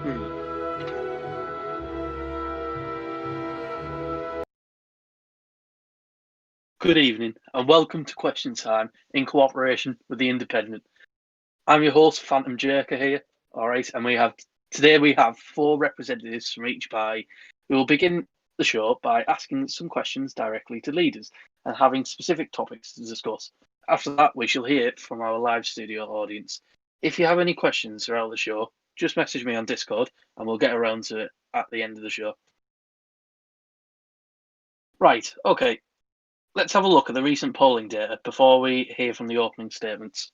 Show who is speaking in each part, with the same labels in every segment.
Speaker 1: Hmm. Good evening, and welcome to Question Time in cooperation with The Independent. I'm your host, Phantom Jerker here. All right, and we have four representatives from each party who will begin the show by asking some questions directly to leaders and having specific topics to discuss. After that, we shall hear from our live studio audience. If you have any questions throughout the show, just message me on Discord and we'll get around to it at the end of the show. Right, okay. Let's have a look at the recent polling data before we hear from the opening statements.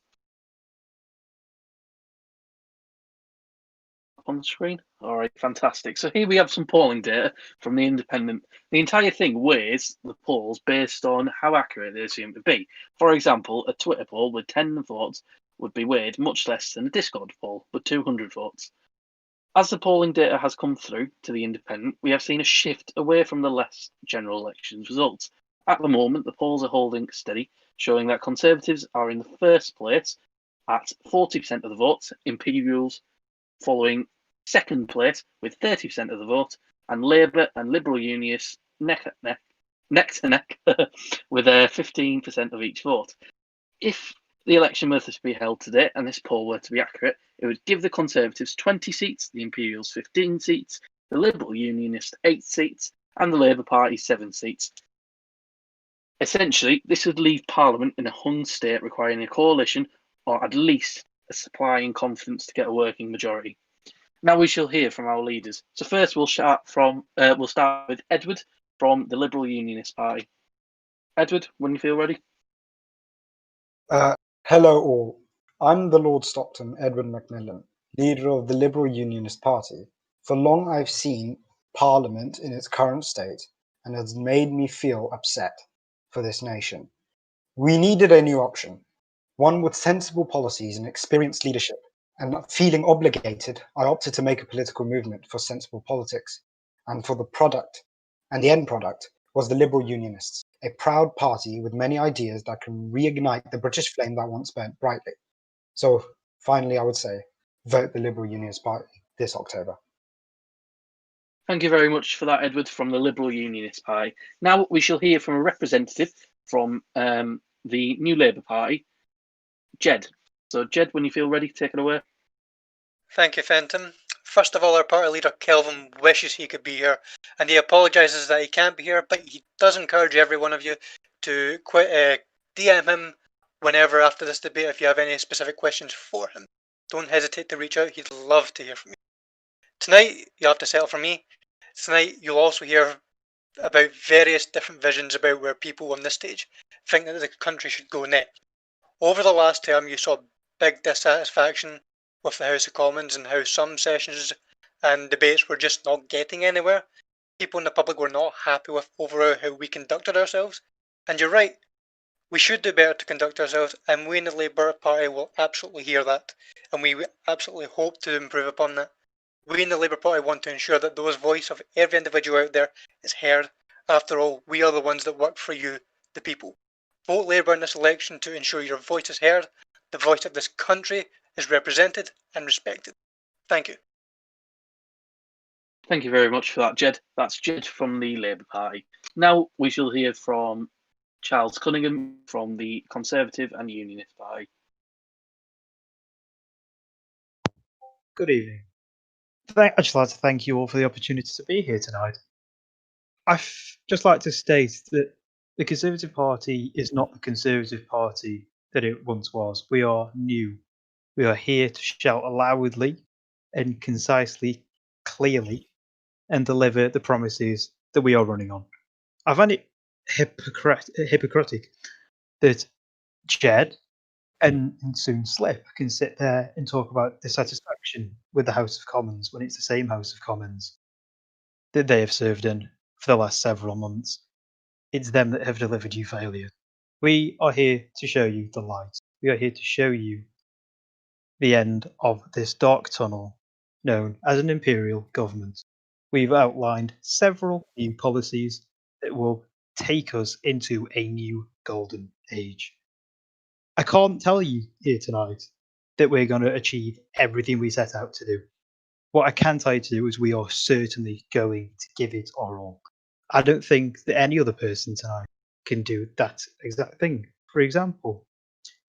Speaker 1: On the screen? All right, fantastic. So here we have some polling data from The Independent. The entire thing weighs the polls based on how accurate they seem to be. For example, a Twitter poll with 10 votes would be weighed much less than a Discord poll with 200 votes. As the polling data has come through to The Independent, we have seen a shift away from the last general elections results. At the moment, the polls are holding steady, showing that Conservatives are in the first place at 40% of the votes, Imperials following second place with 30% of the vote, and Labour and Liberal Unionists neck to neck with 15% of each vote. If the election were to be held today and this poll were to be accurate, it would give the Conservatives 20 seats, the Imperials 15 seats, the Liberal Unionists 8 seats, and the Labour Party 7 seats. Essentially, this would leave Parliament in a hung state requiring a coalition or at least a supplying confidence to get a working majority. Now we shall hear from our leaders. So first, we'll start with Edward from the Liberal Unionist Party. Edward, when you feel ready.
Speaker 2: Hello all. I'm the Lord Stockton, Edward Macmillan, leader of the Liberal Unionist Party. For long I've seen Parliament in its current state, and it has made me feel upset for this nation. We needed a new option, one with sensible policies and experienced leadership. And not feeling obligated, I opted to make a political movement for sensible politics. And for the product, and the end product, was the Liberal Unionists, a proud party with many ideas that can reignite the British flame that once burnt brightly. So finally, I would say, vote the Liberal Unionist Party this October.
Speaker 1: Thank you very much for that, Edward, from the Liberal Unionist Party. Now we shall hear from a representative from the New Labour Party, Jed. So, Jed, when you feel ready, take it away.
Speaker 3: Thank you, Fenton. First of all, our party leader Kelvin wishes he could be here, and he apologises that he can't be here, but he does encourage every one of you to DM him whenever after this debate if you have any specific questions for him. Don't hesitate to reach out, he'd love to hear from you. Tonight, you'll have to settle for me. Tonight, you'll also hear about various different visions about where people on this stage think that the country should go next. Over the last term, you saw big dissatisfaction with the House of Commons and how some sessions and debates were just not getting anywhere. People in the public were not happy with overall how we conducted ourselves. And you're right, we should do better to conduct ourselves, and we in the Labour Party will absolutely hear that, and we absolutely hope to improve upon that. We in the Labour Party want to ensure that those voice of every individual out there is heard. After all, we are the ones that work for you, the people. Vote Labour in this election to ensure your voice is heard, the voice of this country is represented and respected. Thank you.
Speaker 1: Thank you very much for that, Jed. That's Jed from the Labour Party. Now we shall hear from Charles Cunningham from the Conservative and Unionist Party.
Speaker 4: Good evening. I'd just like to thank you all for the opportunity to be here tonight. I'd just like to state that the Conservative Party is not the Conservative Party that it once was. We are new. We are here to shout loudly and concisely, clearly, and deliver the promises that we are running on. I find it hypocritic that Jed and soon Slip can sit there and talk about dissatisfaction with the House of Commons when it's the same House of Commons that they have served in for the last several months. It's them that have delivered you failure. We are here to show you the light. We are here to show you the end of this dark tunnel known as an imperial government. We've outlined several new policies that will take us into a new golden age. I can't tell you here tonight that we're going to achieve everything we set out to do. What I can tell you to do is we are certainly going to give it our all. I don't think that any other person tonight can do that exact thing. For example,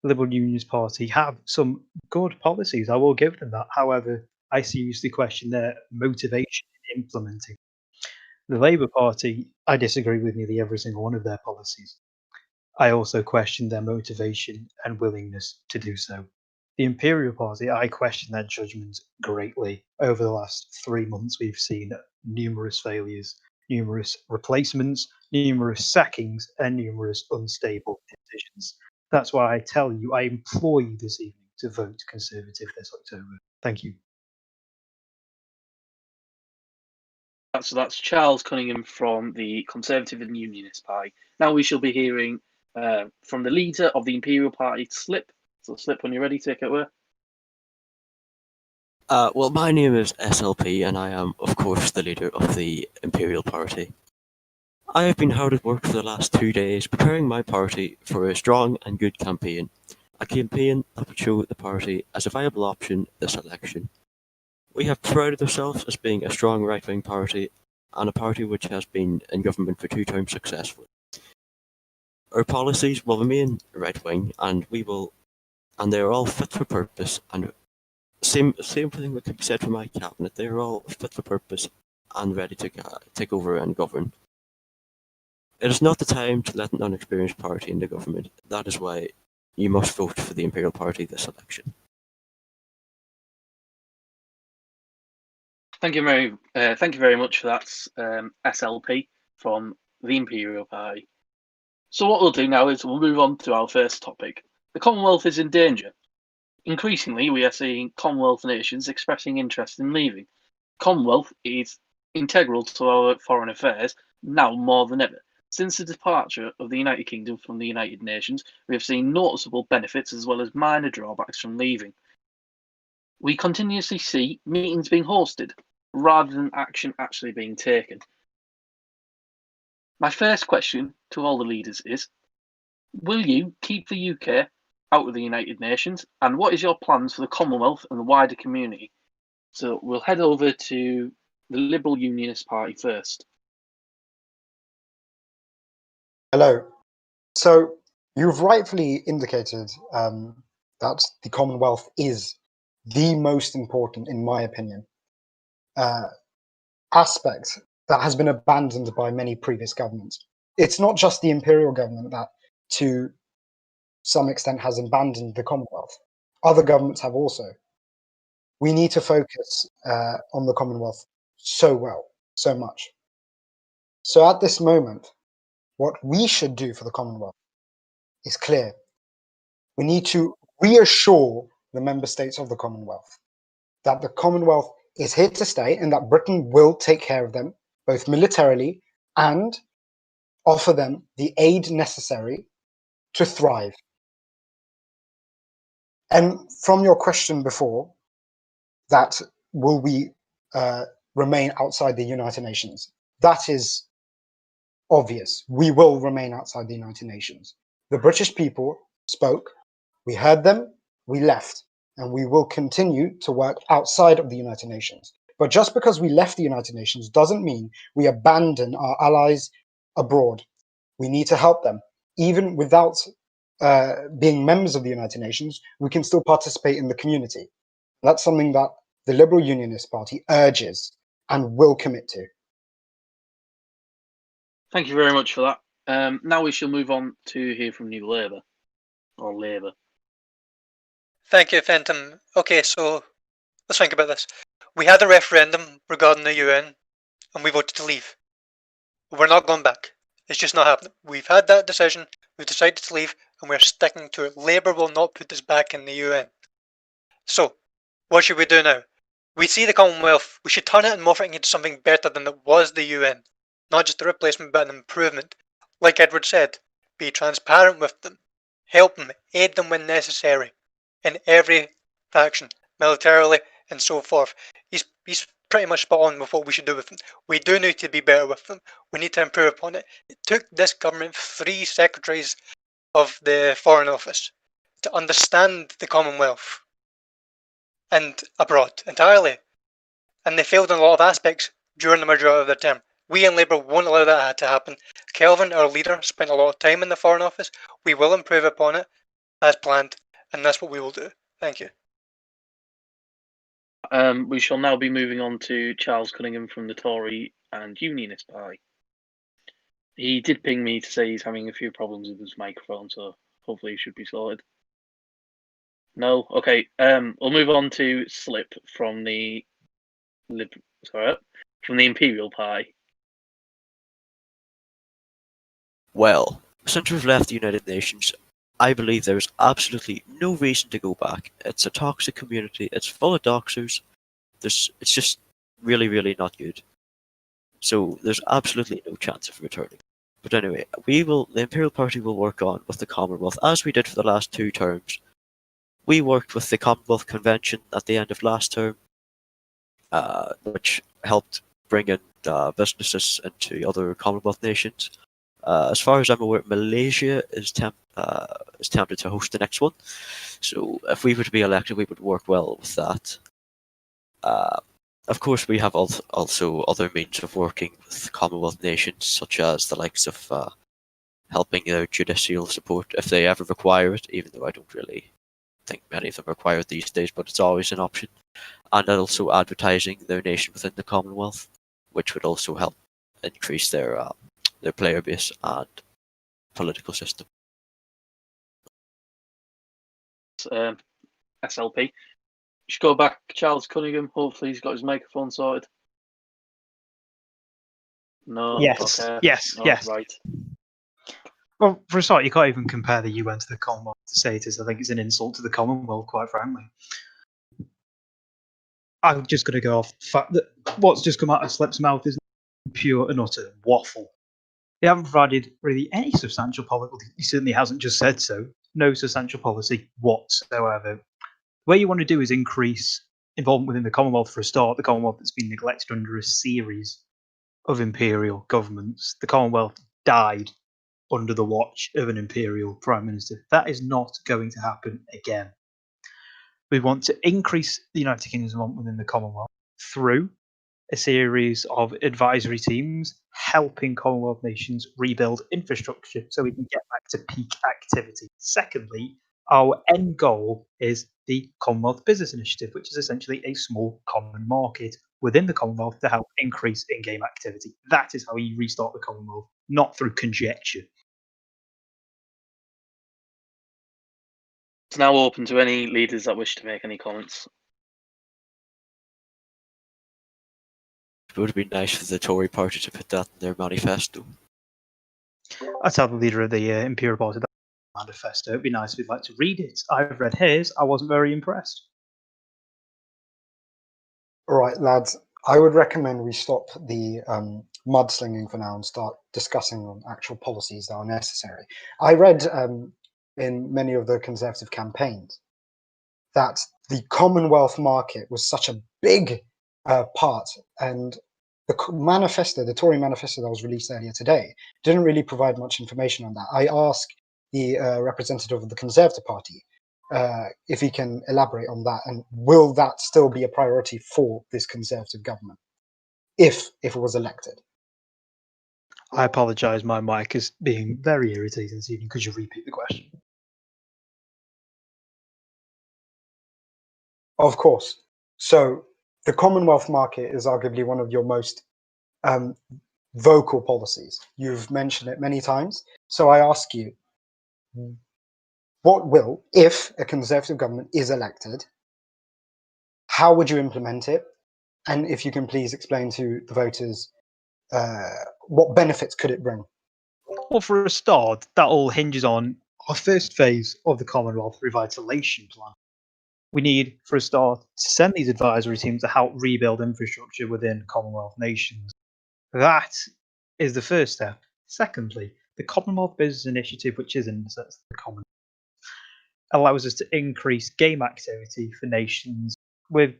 Speaker 4: the Liberal Unionist Party have some good policies. I will give them that. However, I seriously question their motivation in implementing. The Labour Party, I disagree with nearly every single one of their policies. I also question their motivation and willingness to do so. The Imperial Party, I question their judgment greatly. Over the last 3 months, we've seen numerous failures, numerous replacements, numerous sackings, and numerous unstable decisions. That's why I tell you, I implore you this evening to vote Conservative this October. Thank you.
Speaker 1: So that's Charles Cunningham from the Conservative and Unionist Party. Now we shall be hearing from the leader of the Imperial Party, Slip. So Slip, when you're ready, take it away.
Speaker 5: Well, my name is SLP, and I am, of course, the leader of the Imperial Party. I have been hard at work for the last 2 days preparing my party for a strong and good campaign, a campaign that would show the party as a viable option this election. We have prided ourselves as being a strong right-wing party, and a party which has been in government for 2 terms successfully. Our policies will remain right-wing, and they are all fit for purpose, and same thing that could be said for my cabinet. They are all fit for purpose and ready to take over and govern. It is not the time to let an unexperienced party in the government. That is why you must vote for the Imperial Party this election.
Speaker 1: Thank you very much for that, SLP from the Imperial Party. So what we'll do now is we'll move on to our first topic. The Commonwealth is in danger. Increasingly, we are seeing Commonwealth nations expressing interest in leaving. Commonwealth is integral to our foreign affairs now more than ever. Since the departure of the United Kingdom from the United Nations, we have seen noticeable benefits as well as minor drawbacks from leaving. We continuously see meetings being hosted rather than action actually being taken. My first question to all the leaders is, will you keep the UK out of the United Nations, and what is your plans for the Commonwealth and the wider community? So we'll head over to the Liberal Unionist Party first.
Speaker 2: Hello. So you've rightfully indicated that the Commonwealth is the most important, in my opinion, aspect that has been abandoned by many previous governments. It's not just the imperial government that, to some extent, has abandoned the Commonwealth. Other governments have also. We need to focus on the Commonwealth so much. So at this moment, what we should do for the Commonwealth is clear. We need to reassure the member states of the Commonwealth that the Commonwealth is here to stay and that Britain will take care of them, both militarily and offer them the aid necessary to thrive. And from your question before, that will we remain outside the United Nations? That is obvious. We will remain outside the United Nations. The British people spoke, we heard them, we left, and we will continue to work outside of the United Nations. But just because we left the United Nations doesn't mean we abandon our allies abroad. We need to help them. Even without being members of the United Nations, we can still participate in the community. That's something that the Liberal Unionist Party urges and will commit to.
Speaker 1: Thank you very much for that. Now we shall move on to hear from New Labour, or Labour.
Speaker 3: Thank you, Fenton. Okay, so let's think about this. We had a referendum regarding the UN, and we voted to leave. We're not going back. It's just not happening. We've had that decision, we've decided to leave, and we're sticking to it. Labour will not put us back in the UN. So, what should we do now? We see the Commonwealth, we should turn it and morph it into something better than it was the UN. Not just a replacement, but an improvement. Like Edward said, be transparent with them. Help them, aid them when necessary. In every faction, militarily, and so forth. He's pretty much spot on with what we should do with them. We do need to be better with them. We need to improve upon it. It took this government 3 secretaries of the Foreign Office to understand the Commonwealth and abroad entirely. And they failed in a lot of aspects during the majority of their term. We in Labour won't allow that to happen. Kelvin, our leader, spent a lot of time in the Foreign Office. We will improve upon it as planned, and that's what we will do. Thank you.
Speaker 1: We shall now be moving on to Charles Cunningham from the Tory and Unionist Party. He did ping me to say he's having a few problems with his microphone, so hopefully he should be sorted. No. Okay. We'll move on to Slip from the from the Imperial Party.
Speaker 5: Well, since we've left the United Nations, I believe there is absolutely no reason to go back. It's a toxic community. It's full of doxers. It's just really, really not good. So there's absolutely no chance of returning. But anyway, the Imperial Party will work on with the Commonwealth as we did for the last 2 terms. We worked with the Commonwealth Convention at the end of last term, which helped bring in businesses into other Commonwealth nations. As far as I'm aware, Malaysia is tempted to host the next one. So if we were to be elected, we would work well with that. Of course, we have also other means of working with Commonwealth nations, such as the likes of helping their judicial support if they ever require it, even though I don't really think many of them require it these days, but it's always an option. And also advertising their nation within the Commonwealth, which would also help increase their player base and political system.
Speaker 1: SLP. Just go back, Charles Cunningham. Hopefully, he's got his microphone sorted. No.
Speaker 4: Yes,
Speaker 1: Okay.
Speaker 4: yes,
Speaker 1: No,
Speaker 4: yes.
Speaker 1: Right.
Speaker 4: Well, for a start, you can't even compare the UN to the Commonwealth status. I think it's an insult to the Commonwealth, quite frankly. I'm just going to go off the fact that what's just come out of Slip's mouth is pure and utter waffle. They haven't provided really any substantial policy. He certainly hasn't just said so. No substantial policy whatsoever. What you want to do is increase involvement within the Commonwealth for a start. The Commonwealth that's been neglected under a series of imperial governments. The Commonwealth died under the watch of an imperial prime minister. That is not going to happen again. We want to increase the United Kingdom's involvement within the Commonwealth through a series of advisory teams helping Commonwealth nations rebuild infrastructure so we can get back to peak activity. Secondly, our end goal is the Commonwealth Business Initiative, which is essentially a small common market within the Commonwealth to help increase in-game activity. That is how you restart the Commonwealth, not through conjecture.
Speaker 1: It's now open to any leaders that wish to make any comments.
Speaker 5: It would be nice for the Tory party to put that in their manifesto.
Speaker 4: I tell the leader of the Imperial Party that manifesto. It'd be nice if he'd like to read it. I've read his. I wasn't very impressed.
Speaker 2: All right, lads. I would recommend we stop the mudslinging for now and start discussing on actual policies that are necessary. I read in many of the Conservative campaigns that the Commonwealth market was such a big part, and the manifesto, the Tory manifesto that was released earlier today, didn't really provide much information on that. I asked the representative of the Conservative Party if he can elaborate on that, and will that still be a priority for this Conservative government if it was elected?
Speaker 4: I apologise, my mic is being very irritating this evening. Could you repeat the question?
Speaker 2: Of course. So the Commonwealth market is arguably one of your most vocal policies. You've mentioned it many times. So I ask you, what will, if a Conservative government is elected, how would you implement it? And if you can please explain to the voters what benefits could it bring?
Speaker 4: Well, for a start, that all hinges on our first phase of the Commonwealth revitalisation plan. We need, for a start, to send these advisory teams to help rebuild infrastructure within Commonwealth nations. That is the first step. Secondly, the Commonwealth Business Initiative, which is in the sense of the Commonwealth, allows us to increase game activity for nations with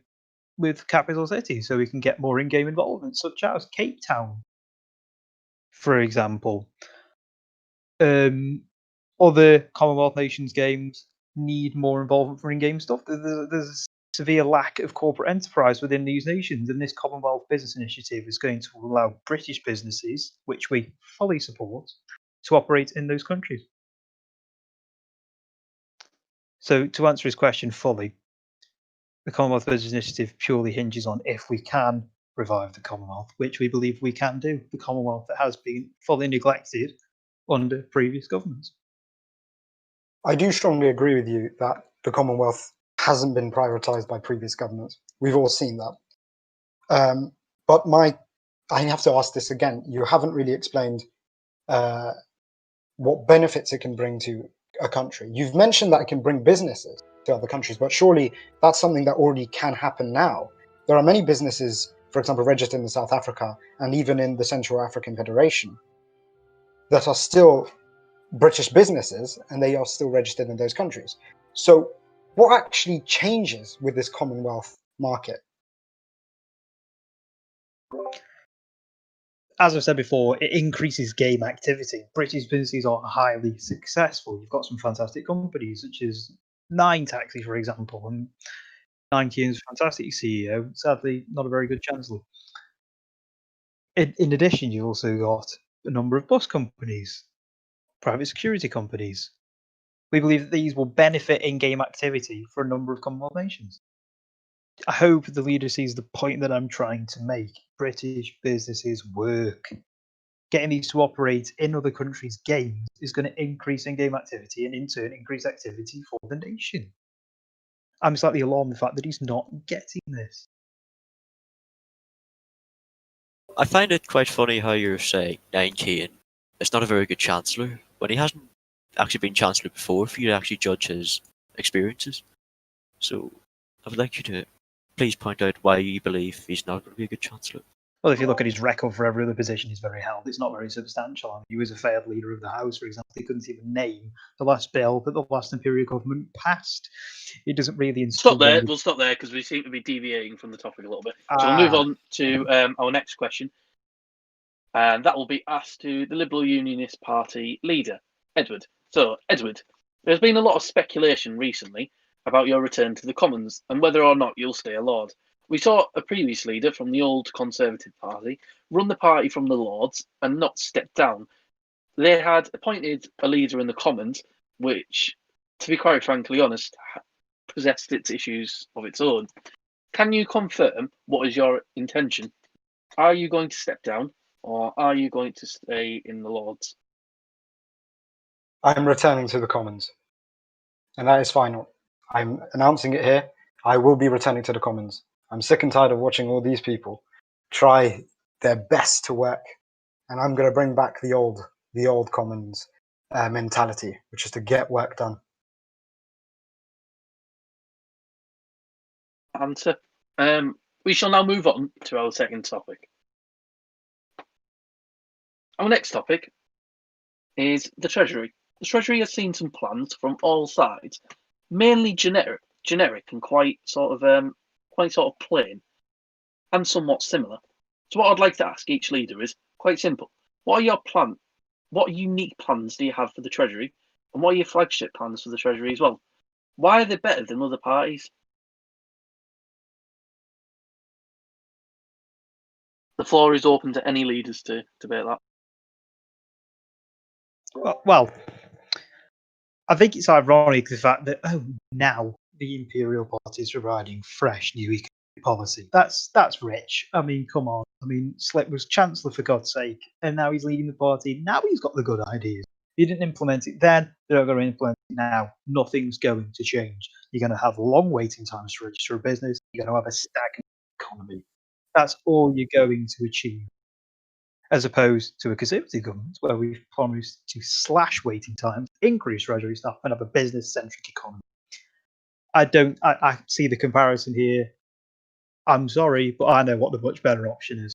Speaker 4: capital cities, so we can get more in-game involvement, such as Cape Town, for example. Other Commonwealth nations games need more involvement for in-game stuff. There's a severe lack of corporate enterprise within these nations, and this Commonwealth Business Initiative is going to allow British businesses, which we fully support, to operate in those countries. So to answer his question fully, the Commonwealth Business Initiative purely hinges on if we can revive the Commonwealth, which we believe we can do, the Commonwealth that has been fully neglected under previous governments.
Speaker 2: I do strongly agree with you that the Commonwealth hasn't been prioritised by previous governments. We've all seen that. But I have to ask this again. You haven't really explained what benefits it can bring to a country. You've mentioned that it can bring businesses to other countries, but surely that's something that already can happen now. There are many businesses, for example, registered in South Africa and even in the Central African Federation that are still British businesses, and they are still registered in those countries. So what actually changes with this Commonwealth market?
Speaker 4: As I've said before, it increases game activity. British businesses are highly successful. You've got some fantastic companies, such as Nine Taxi, for example, and Nine Keane's fantastic CEO, sadly not a very good chancellor. In addition, you've also got a number of bus companies, private security companies. We believe that these will benefit in-game activity for a number of Commonwealth nations. I hope the leader sees the point that I'm trying to make. British businesses work. Getting these to operate in other countries' games is going to increase in-game activity and in turn increase activity for the nation. I'm slightly alarmed the fact that he's not getting this.
Speaker 5: I find it quite funny how you're saying Nine Keane is not a very good chancellor when he hasn't actually been chancellor before for you to actually judge his experiences. So I would like you to please point out why you believe he's not going to be a good chancellor.
Speaker 4: Well, if you look at his record for every other position he's very held, it's not very substantial. I mean, he was a failed leader of the House, for example. He couldn't even name the last bill that the last Imperial government passed. It doesn't really instill...
Speaker 1: Stop there. We'll stop there because we seem to be deviating from the topic a little bit. So we'll move on to our next question. And that will be asked to the Liberal Unionist Party leader, Edward. So, Edward, there's been a lot of speculation recently about your return to the Commons and whether or not you'll stay a Lord. We saw a previous leader from the old Conservative Party run the party from the Lords and not step down. They had appointed a leader in the Commons, which, to be quite frankly honest, possessed its issues of its own. Can you confirm what is your intention? Are you going to step down or are you going to stay in the Lords?
Speaker 2: I'm returning to the Commons, and that is final. I'm announcing it here. I will be returning to the Commons. I'm sick and tired of watching all these people try their best to work, and I'm going to bring back the old Commons mentality, which is to get work done.
Speaker 1: Answer. We shall now move on to our second topic. Our next topic is the Treasury. The Treasury has seen some plans from all sides, mainly generic and quite sort of plain, and somewhat similar. So what I'd like to ask each leader is quite simple. What unique plans do you have for the Treasury, and what are your flagship plans for the Treasury as well? Why are they better than other parties? The floor is open to any leaders to debate that.
Speaker 4: Well, I think it's ironic the fact that now the Imperial Party is providing fresh new economic policy. That's rich. I mean, come on. I mean, Slip was Chancellor for God's sake, and now he's leading the party. Now he's got the good ideas. He didn't implement it then. They're not going to implement it now. Nothing's going to change. You're going to have long waiting times to register a business. You're going to have a stagnant economy. That's all you're going to achieve. As opposed to a Conservative government where we've promised to slash waiting times, increase Treasury staff, and have a business-centric economy. I see the comparison here. I'm sorry, but I know what the much better option is.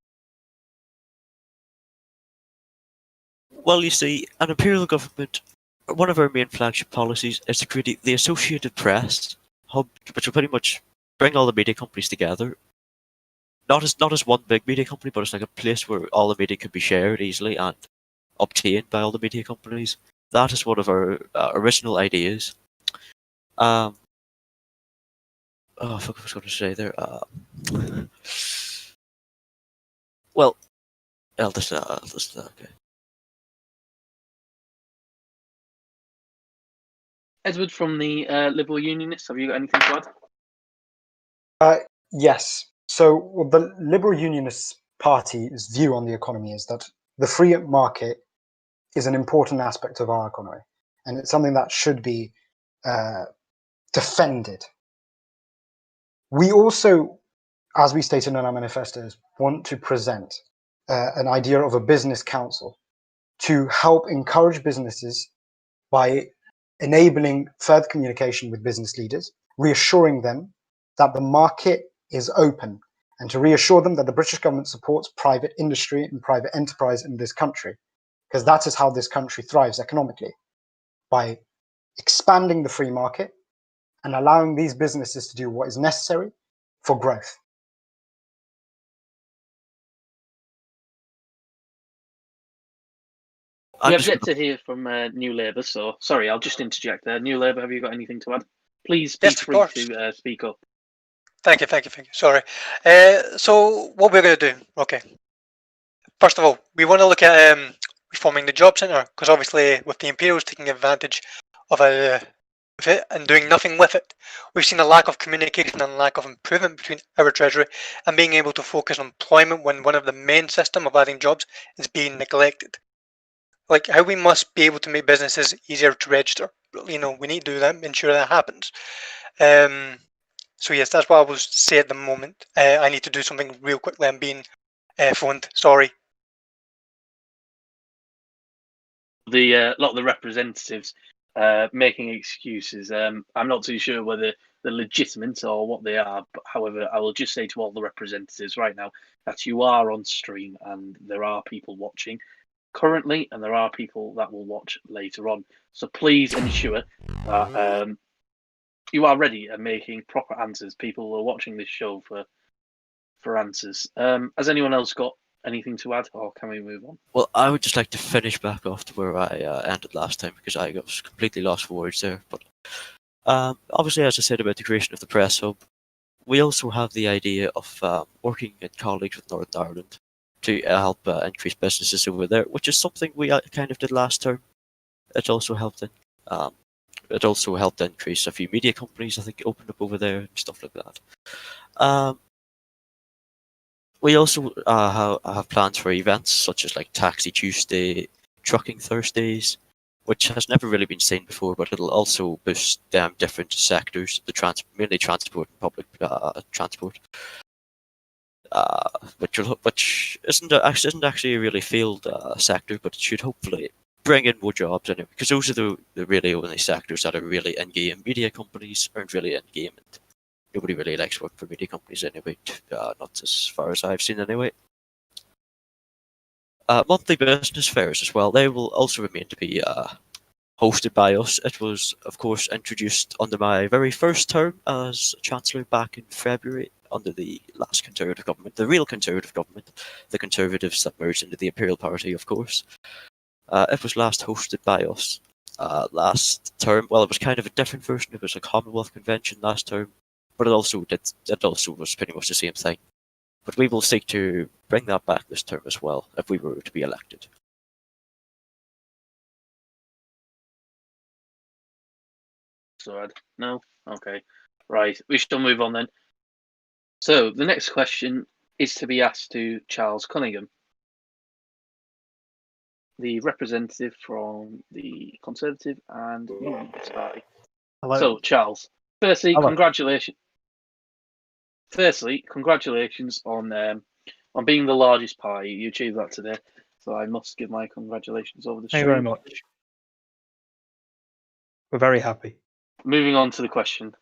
Speaker 5: Well, you see, an Imperial government, one of our main flagship policies is to create the Associated Press hub, which will pretty much bring all the media companies together. Not as one big media company, but it's like a place where all the media could be shared easily and obtained by all the media companies. That is one of our original ideas. I forgot what I was going to say there. Well, I'll just okay.
Speaker 1: Edward from the Liberal Unionists, have you got anything to
Speaker 2: add? Yes. So the Liberal Unionist Party's view on the economy is that the free market is an important aspect of our economy, and it's something that should be defended. We also, as we stated in our manifestos, want to present an idea of a business council to help encourage businesses by enabling further communication with business leaders, reassuring them that the market is open, and to reassure them that the British government supports private industry and private enterprise in this country, because that is how this country thrives economically, by expanding the free market and allowing these businesses to do what is necessary for growth.
Speaker 1: We have yet to hear from New Labour, so sorry, I'll just interject there. New Labour, have you got anything to add? Please be
Speaker 3: Yes, of
Speaker 1: free
Speaker 3: course.
Speaker 1: to speak up.
Speaker 3: Thank you. Sorry. So what we're going to do, okay. First of all, we want to look at reforming the job centre, because obviously with the Imperials taking advantage of it and doing nothing with it, we've seen a lack of communication and lack of improvement between our Treasury and being able to focus on employment when one of the main system of adding jobs is being neglected. Like how we must be able to make businesses easier to register. We need to do that, ensure that happens. So yes, that's what I will say at the moment. I need to do something real quickly. I'm being phoned. Sorry.
Speaker 1: A lot of the representatives making excuses. I'm not too sure whether they're legitimate or what they are, but however, I will just say to all the representatives right now that you are on stream and there are people watching currently, and there are people that will watch later on. So please ensure that you are ready and making proper answers. People are watching this show for answers. Has anyone else got anything to add, or can we move on?
Speaker 5: Well, I would just like to finish back off to where I ended last time, because I got completely lost for words there. But obviously, as I said about the creation of the press hub, we also have the idea of working in colleagues with Northern Ireland to help increase businesses over there, which is something we kind of did last term. It also helped increase a few media companies, I think, opened up over there and stuff like that. We also have plans for events such as like Taxi Tuesday, Trucking Thursdays, which has never really been seen before, but it'll also boost different sectors, mainly transport and public transport, which isn't actually a really failed sector, but it should hopefully bring in more jobs anyway, because those are the really only sectors that are really in-game. Media companies aren't really in-game, and nobody really likes work for media companies anyway, not as far as I've seen anyway. Monthly business fairs as well, they will also remain to be hosted by us. It was, of course, introduced under my very first term as Chancellor back in February under the last Conservative government, the real Conservative government, the Conservatives that merged into the Imperial Party, of course. It was last hosted by us last term. Well, it was kind of a different version. It was a Commonwealth Convention last term, but it also was pretty much the same thing. But we will seek to bring that back this term as well, if we were to be elected.
Speaker 1: So, no? Okay. Right, we shall move on then. So, the next question is to be asked to Charles Cunningham, the representative from the Conservative and Unionist Party.
Speaker 4: Hello.
Speaker 1: So, Charles, firstly,
Speaker 4: Hello.
Speaker 1: congratulations on being the largest party. You achieved that today, so I must give my congratulations over the stream.
Speaker 4: Thank you very much. We're very happy.
Speaker 1: Moving on to the question.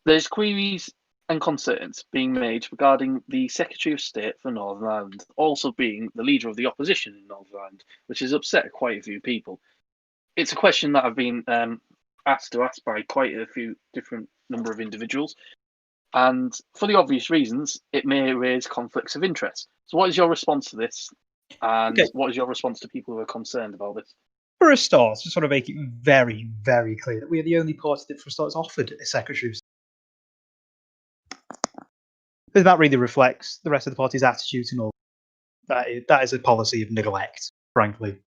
Speaker 1: There's queries and concerns being made regarding the Secretary of State for Northern Ireland also being the leader of the opposition in Northern Ireland, which has upset quite a few people. It's a question that I've been asked by quite a few different number of individuals, and for the obvious reasons, it may raise conflicts of interest. So what is your response to this, and what is your response to people who are concerned about this?
Speaker 4: For a start, to sort of make it very, very clear that we are the only party that, for a start, has offered a Secretary of State. That really reflects the rest of the party's attitude and all. That is a policy of neglect, frankly.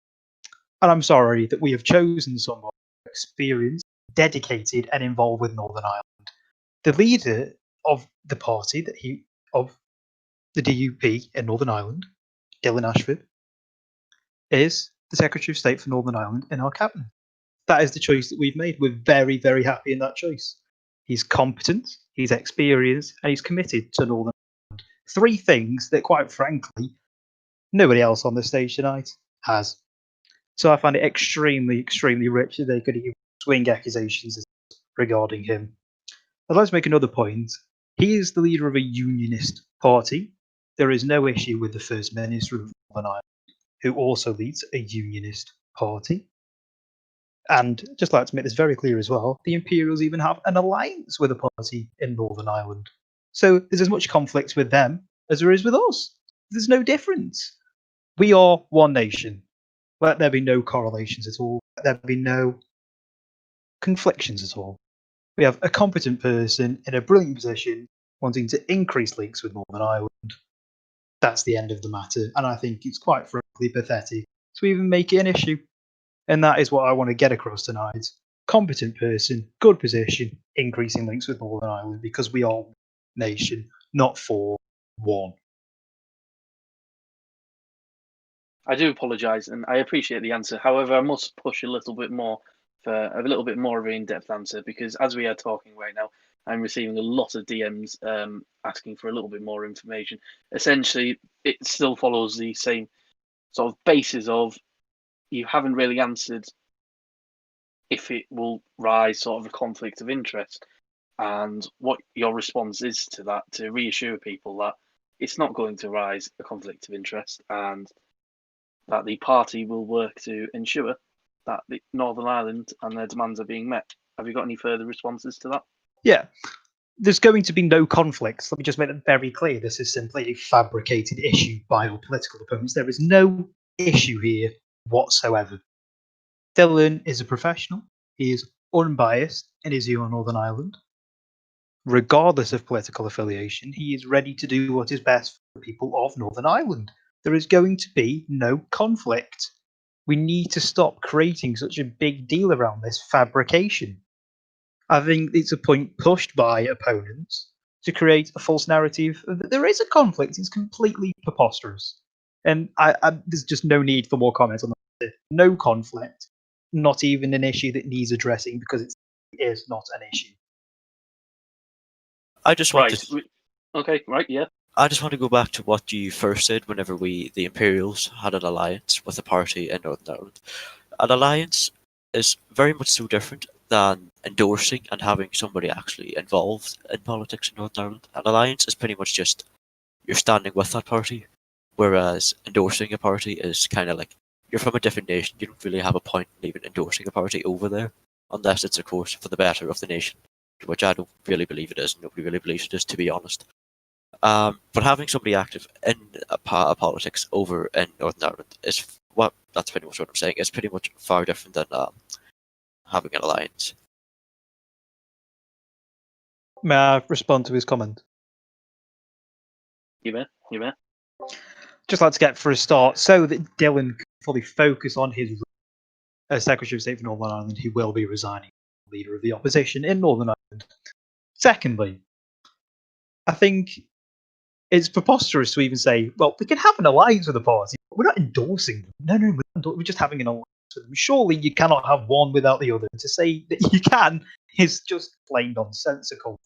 Speaker 4: And I'm sorry that we have chosen someone experienced, dedicated, and involved with Northern Ireland. The leader of the party of the DUP in Northern Ireland, Dylan Ashford, is the Secretary of State for Northern Ireland in our cabinet. that is the choice that we've made. We're very, very happy in that choice. He's competent, he's experienced, and he's committed to Northern Ireland. 3 things that, quite frankly, nobody else on the stage tonight has. So I find it extremely, extremely rich that they could even swing accusations regarding him. I'd like to make another point. He is the leader of a unionist party. There is no issue with the First Minister of Northern Ireland, who also leads a unionist party. And just like to make this very clear as well, the Imperials even have an alliance with a party in Northern Ireland. So there's as much conflict with them as there is with us. There's no difference. We are one nation. Let there be no correlations at all. Let there be no conflictions at all. We have a competent person in a brilliant position wanting to increase links with Northern Ireland. That's the end of the matter. And I think it's quite frankly pathetic to even make it an issue. And that is what I want to get across tonight. Competent person, good position, increasing links with Northern Ireland, because we are one nation, not for one.
Speaker 1: I do apologise, and I appreciate the answer. However, I must push a little bit more for a little bit more of an in-depth answer, because as we are talking right now, I'm receiving a lot of DMs asking for a little bit more information. Essentially, it still follows the same sort of basis of you haven't really answered if it will rise sort of a conflict of interest, and what your response is to that, to reassure people that it's not going to rise a conflict of interest, and that the party will work to ensure that the Northern Ireland and their demands are being met. Have you got any further responses to that?
Speaker 4: Yeah. There's going to be no conflicts. Let me just make that very clear. This is simply a fabricated issue by our political opponents. There is no issue here whatsoever. Dylan is a professional. He is unbiased in his view on Northern Ireland. Regardless of political affiliation, he is ready to do what is best for the people of Northern Ireland. There is going to be no conflict. We need to stop creating such a big deal around this fabrication. I think it's a point pushed by opponents to create a false narrative that there is a conflict. It's completely preposterous. And there's just no need for more comments on that. No conflict. Not even an issue that needs addressing, because it is not an issue.
Speaker 5: I just want
Speaker 1: Right.
Speaker 5: to.
Speaker 1: Okay. Right. Yeah.
Speaker 5: I just want to go back to what you first said whenever the Imperials, had an alliance with a party in Northern Ireland. An alliance is very much so different than endorsing and having somebody actually involved in politics in Northern Ireland. An alliance is pretty much just you're standing with that party, whereas endorsing a party is kind of like you're from a different nation. You don't really have a point in even endorsing a party over there, unless it's, of course, for the better of the nation, which I don't really believe it is. Nobody really believes it is, to be honest. But having somebody active in a politics over in Northern Ireland is that's pretty much what I'm saying. It's pretty much far different than having an alliance.
Speaker 4: May I respond to his comment?
Speaker 1: You may.
Speaker 4: Just like to get for a start, so that Dylan can fully focus on his role as Secretary of State for Northern Ireland, he will be resigning as leader of the opposition in Northern Ireland. Secondly, I think it's preposterous to even say, well, we can have an alliance with the party, but we're not endorsing them. No, we're just having an alliance with them. Surely you cannot have one without the other. To say that you can is just plain nonsensical.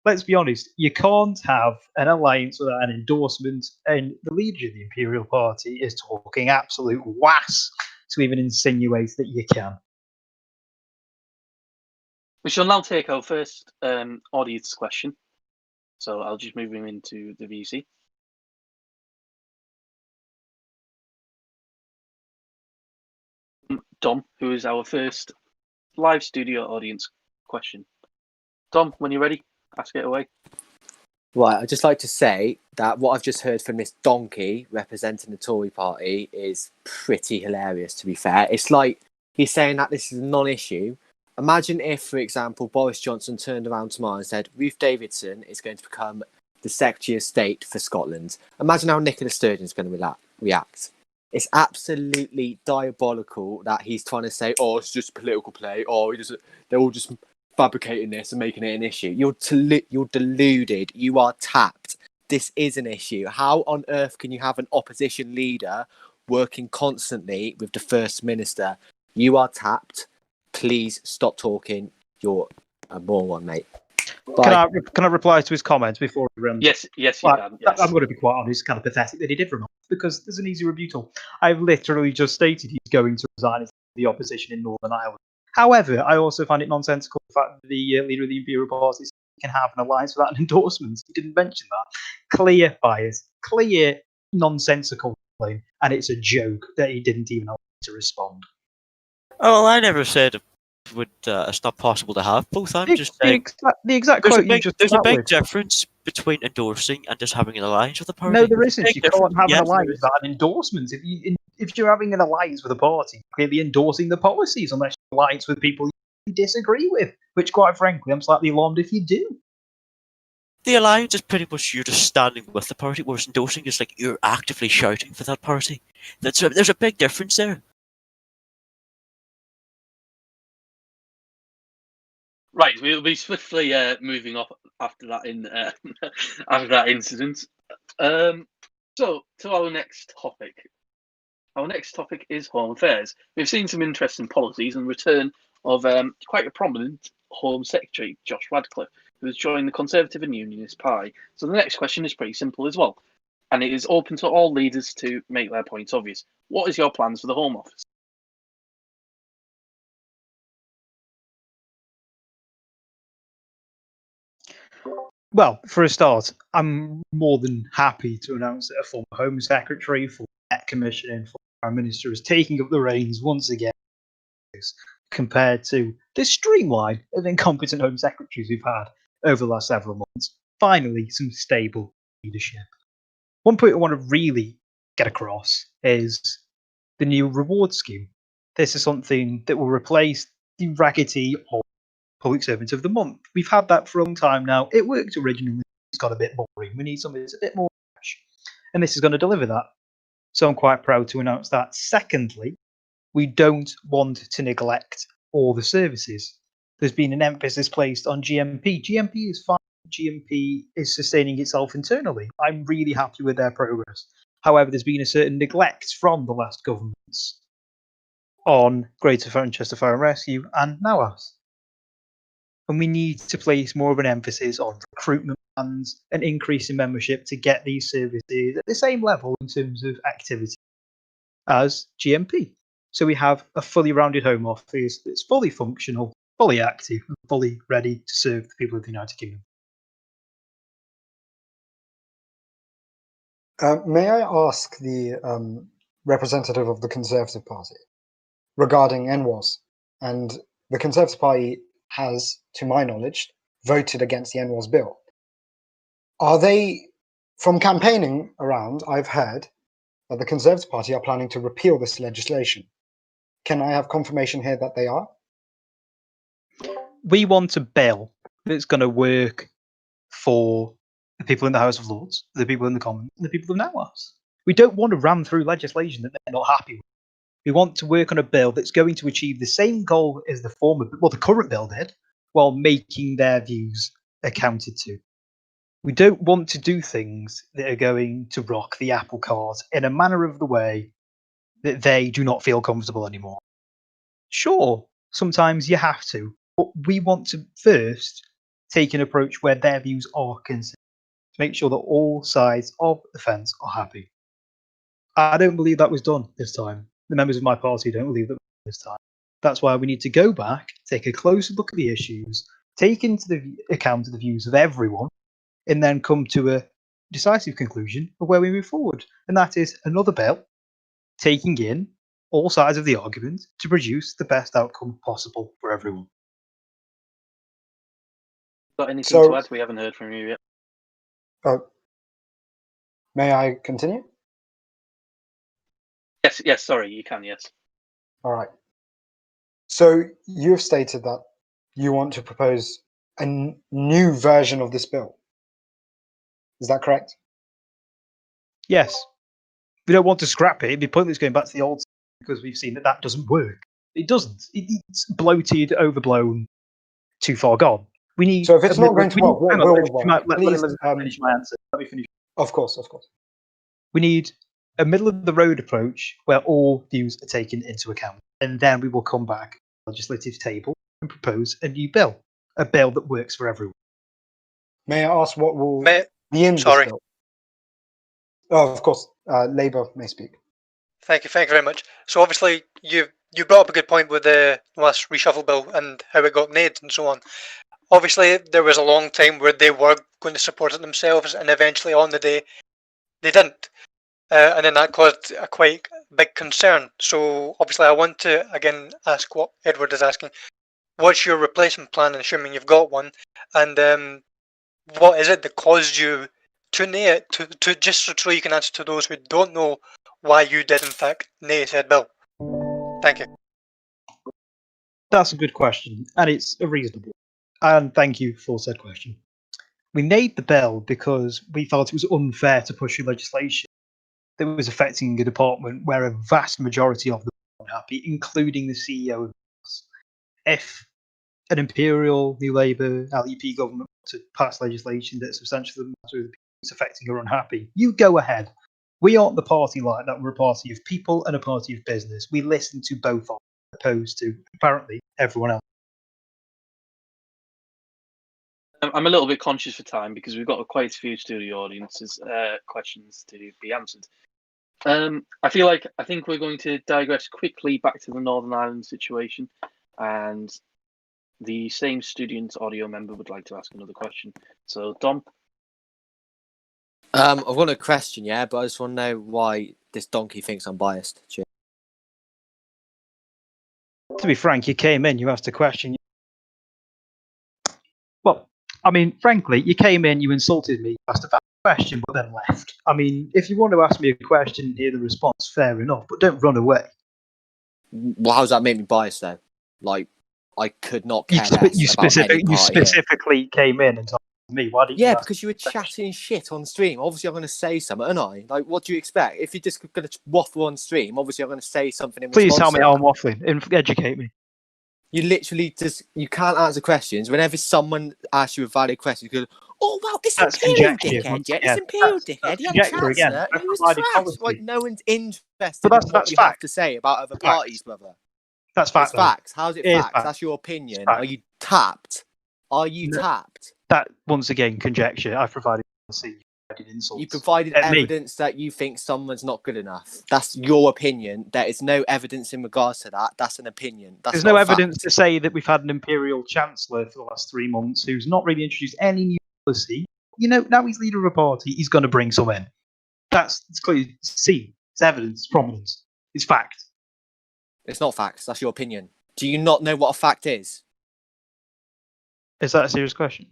Speaker 4: Let's be honest, you can't have an alliance without an endorsement, and the leader of the Imperial Party is talking absolute wass to even insinuate that you can.
Speaker 1: We shall now take our first audience question. So I'll just move him into the VC. Dom, who is our first live studio audience question. Dom, when you're ready, ask it away.
Speaker 6: Right, I'd just like to say that what I've just heard from this donkey representing the Tory party is pretty hilarious, to be fair. It's like he's saying that this is a non-issue. Imagine if, for example, Boris Johnson turned around tomorrow and said, Ruth Davidson is going to become the Secretary of State for Scotland. Imagine how Nicola Sturgeon is going to react. It's absolutely diabolical that he's trying to say, oh, it's just political play, or they're all just fabricating this and making it an issue. You're deluded. You are tapped. This is an issue. How on earth can you have an opposition leader working constantly with the First Minister? You are tapped. please stop talking. You're a moron, mate. Bye.
Speaker 4: Can I reply to his comments before he runs?
Speaker 1: Yes, you
Speaker 4: Well,
Speaker 1: can. Yes.
Speaker 4: I'm going to be quite honest. It's kind of pathetic that he did run off because there's an easy rebuttal. I've literally just stated he's going to resign as the opposition in Northern Ireland. However, I also find it nonsensical the fact that the leader of the Imperial Party can have an alliance without an endorsement. He didn't mention that. Clear bias, clear nonsensical claim, and it's a joke that he didn't even allow to respond.
Speaker 5: Oh, well, I never said it's not possible to have both. I'm just saying
Speaker 4: The exact
Speaker 5: there's
Speaker 4: quote
Speaker 5: a big,
Speaker 4: you just
Speaker 5: there's a
Speaker 4: came out
Speaker 5: big
Speaker 4: with.
Speaker 5: difference between endorsing and just having an alliance with a party.
Speaker 4: No, there
Speaker 5: There's a
Speaker 4: isn't.
Speaker 5: big
Speaker 4: You
Speaker 5: difference.
Speaker 4: can't have
Speaker 5: Yes,
Speaker 4: an
Speaker 5: there
Speaker 4: alliance
Speaker 5: is.
Speaker 4: without an endorsement. If you're having an alliance with a party, you're clearly endorsing the policies, unless you alliance with people you disagree with. Which, quite frankly, I'm slightly alarmed if you do.
Speaker 5: The alliance is pretty much you're just standing with the party, whereas endorsing is like you're actively shouting for that party. There's a big difference there.
Speaker 1: Right, we'll be swiftly moving off after that after that incident. So to our next topic. Our next topic is Home Affairs. We've seen some interesting policies and return of quite a prominent Home Secretary, Josh Radcliffe, who has joined the Conservative and Unionist Party. So the next question is pretty simple as well, and it is open to all leaders to make their points obvious. What is your plans for the Home Office?
Speaker 4: Well, for a start, I'm more than happy to announce that a former Home Secretary, former Net Commissioner, and former Prime Minister is taking up the reins once again, compared to the streamline of incompetent Home Secretaries we've had over the last several months. Finally, some stable leadership. One point I want to really get across is the new reward scheme. This is something that will replace the raggedy old Public Servant of the Month. We've had that for a long time now. It worked originally. It's got a bit boring. We need something that's a bit more fresh. And this is going to deliver that. So I'm quite proud to announce that. Secondly, we don't want to neglect all the services. There's been an emphasis placed on GMP. GMP is fine. GMP is sustaining itself internally. I'm really happy with their progress. However, there's been a certain neglect from the last governments on Greater Manchester Fire and Rescue and NOAS. And we need to place more of an emphasis on recruitment plans and increase in membership to get these services at the same level in terms of activity as GMP. So we have a fully rounded Home Office that's fully functional, fully active, and fully ready to serve the people of the United Kingdom.
Speaker 2: May I ask the representative of the Conservative Party regarding NWAS? And the Conservative Party has, to my knowledge, voted against the NWAS bill. Are they, from campaigning around, I've heard that the Conservative Party are planning to repeal this legislation. Can I have confirmation here that they are?
Speaker 4: We want a bill that's going to work for the people in the House of Lords, the people in the Commons, and the people of NOAS. We don't want to ram through legislation that they're not happy with. We want to work on a bill that's going to achieve the same goal as the current bill did, while making their views accounted to. We don't want to do things that are going to rock the apple cart in a manner of the way that they do not feel comfortable anymore. Sure, sometimes you have to, but we want to first take an approach where their views are considered, to make sure that all sides of the fence are happy. I don't believe that was done this time. The members of my party don't believe that this time. That's why we need to go back, take a closer look at the issues, take into the account of the views of everyone, and then come to a decisive conclusion of where we move forward. And that is another bill taking in all sides of the argument to produce the best outcome possible for everyone.
Speaker 1: Got anything to add? We haven't heard from you yet.
Speaker 2: May I continue?
Speaker 1: Yes, sorry, you can, yes.
Speaker 2: All right. So you've stated that you want to propose a new version of this bill. Is that correct?
Speaker 4: Yes. We don't want to scrap it. It'd be pointless going back to the old system because we've seen that doesn't work. It doesn't. It's bloated, overblown, too far gone. We need.
Speaker 2: So if it's not going to work, what will work?
Speaker 4: Let me finish my answer. Let me finish.
Speaker 2: Of course.
Speaker 4: We need a middle of the road approach where all views are taken into account, and then we will come back legislative table and propose a new bill, a bill that works for everyone.
Speaker 2: May I ask what will
Speaker 3: May-
Speaker 2: be in this
Speaker 3: sorry.
Speaker 2: bill? Oh, of course. Labour may speak.
Speaker 3: Thank you very much. So obviously you brought up a good point with the last reshuffle bill and how it got made and so on. Obviously there was a long time where they were going to support it themselves, and eventually on the day they didn't, and then that caused a quite big concern. So obviously I want to again ask what Edward is asking: what's your replacement plan, assuming you've got one, and what is it that caused you to nay it? To just so you can answer to those who don't know why you did in fact nay said bill. Thank you.
Speaker 4: That's a good question, and it's a reasonable. And thank you for said question. We made the bill because we felt it was unfair to push through legislation that was affecting a department where a vast majority of them were unhappy, including the CEO of us. If an Imperial, New Labour, LEP government to pass legislation that substantially the matter of the people it's affecting are unhappy, you go ahead. We aren't the party like that. We're a party of people and a party of business. We listen to both of them, opposed to apparently everyone else.
Speaker 1: I'm a little bit conscious for time because we've got quite a few studio audiences questions to be answered. I think we're going to digress quickly back to the Northern Ireland situation, and the same student audio member would like to ask another question. So, Dom?
Speaker 6: I've got a question, yeah, but I just want to know why this donkey thinks I'm biased. Cheers.
Speaker 4: To be frank, you came in, you asked a question. Well, I mean, frankly, you came in, you insulted me, asked a valid question, but then left. I mean, if you want to ask me a question and hear the response, fair enough, but don't run away.
Speaker 6: Well, how does that make me biased, though? Like, I could not care less
Speaker 4: You
Speaker 6: about any party here.
Speaker 4: specifically came in and told me. Why didn't you ask
Speaker 6: because you were chatting shit on stream. Obviously, I'm going to say something, aren't I? Like, what do you expect? If you're just going to waffle on stream, obviously, I'm going to say something in
Speaker 4: Please
Speaker 6: response
Speaker 4: tell me
Speaker 6: to
Speaker 4: how
Speaker 6: that.
Speaker 4: I'm waffling. Educate me.
Speaker 6: You literally you can't answer questions. Whenever someone asks you a valid question, you go, "Oh, wow, this
Speaker 4: That's
Speaker 6: Imperial
Speaker 4: conjecture,
Speaker 6: dickhead,
Speaker 4: once
Speaker 6: yeah, this
Speaker 4: again.
Speaker 6: Imperial
Speaker 4: That's
Speaker 6: dickhead, he had
Speaker 4: conjecture again.
Speaker 6: Chancellor,
Speaker 4: I've
Speaker 6: and he was
Speaker 4: provided
Speaker 6: trash."
Speaker 4: policy.
Speaker 6: Like, no one's interested
Speaker 4: But
Speaker 6: in what
Speaker 4: that's
Speaker 6: you have
Speaker 4: fact.
Speaker 6: to say about other
Speaker 4: Fact.
Speaker 6: parties, brother.
Speaker 4: That's fact.
Speaker 6: It's facts. How's it
Speaker 4: It is
Speaker 6: facts?
Speaker 4: fact.
Speaker 6: That's your opinion.
Speaker 4: Fact.
Speaker 6: Are you tapped? Are you
Speaker 4: No.
Speaker 6: tapped?
Speaker 4: That, once again, conjecture. I've provided policy. Insults.
Speaker 6: You provided
Speaker 4: At me.
Speaker 6: evidence that you think someone's not good enough. That's your opinion. There is no evidence in regards to that. That's an opinion.
Speaker 4: There's no evidence to say that we've had an Imperial Chancellor for the last 3 months who's not really introduced any new policy. You know, now he's leader of a party, he's going to bring some in. It's clearly seen. It's evidence. It's prominence. It's fact.
Speaker 6: It's not facts. That's your opinion. Do you not know what a fact is?
Speaker 4: Is that a serious question?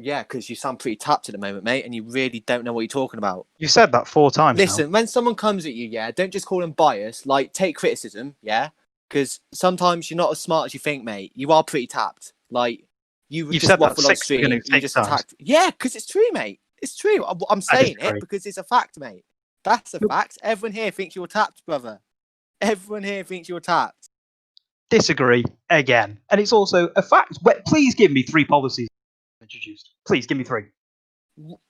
Speaker 6: Yeah, because you sound pretty tapped at the moment, mate, and you really don't know what you're talking about.
Speaker 4: You said that 4 times.
Speaker 6: Listen, when someone comes at you, yeah, don't just call them biased. Like, take criticism, yeah, because sometimes you're not as smart as you think, mate. You are pretty tapped. Like, you've just
Speaker 4: said that
Speaker 6: waffled on
Speaker 4: 6
Speaker 6: stream. You just
Speaker 4: times.
Speaker 6: attacked. Yeah, because it's true, mate. It's true. I'm saying
Speaker 4: disagree.
Speaker 6: it because it's a fact, mate. That's a fact. Everyone here thinks you're tapped, brother. Everyone here thinks you're tapped.
Speaker 4: Disagree again, and it's also a fact. Please give me 3 policies introduced. Please give me 3.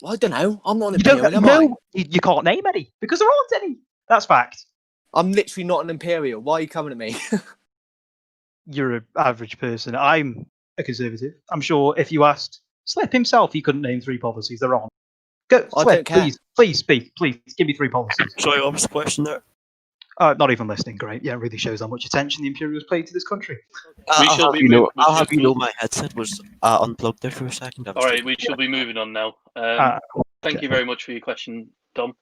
Speaker 6: I don't know. I'm not an
Speaker 4: You don't
Speaker 6: Imperial, am
Speaker 4: know.
Speaker 6: I?
Speaker 4: You can't name any because there aren't any. That's fact.
Speaker 6: I'm literally not an Imperial. Why are you coming at me?
Speaker 4: You're an average person. I'm a Conservative. I'm sure if you asked Slip himself, he couldn't name 3 policies. There aren't. Go,
Speaker 6: I
Speaker 4: Slip,
Speaker 6: don't care.
Speaker 4: please speak. Please give me 3 policies.
Speaker 5: Sorry, what was the question there?
Speaker 4: Not even listening. Great. Yeah, it really shows how much attention the Imperials paid to this country.
Speaker 5: I'll have you know my headset was unplugged there for a second.
Speaker 1: All right, we shall be moving on now. Thank you very much for your question, Dom.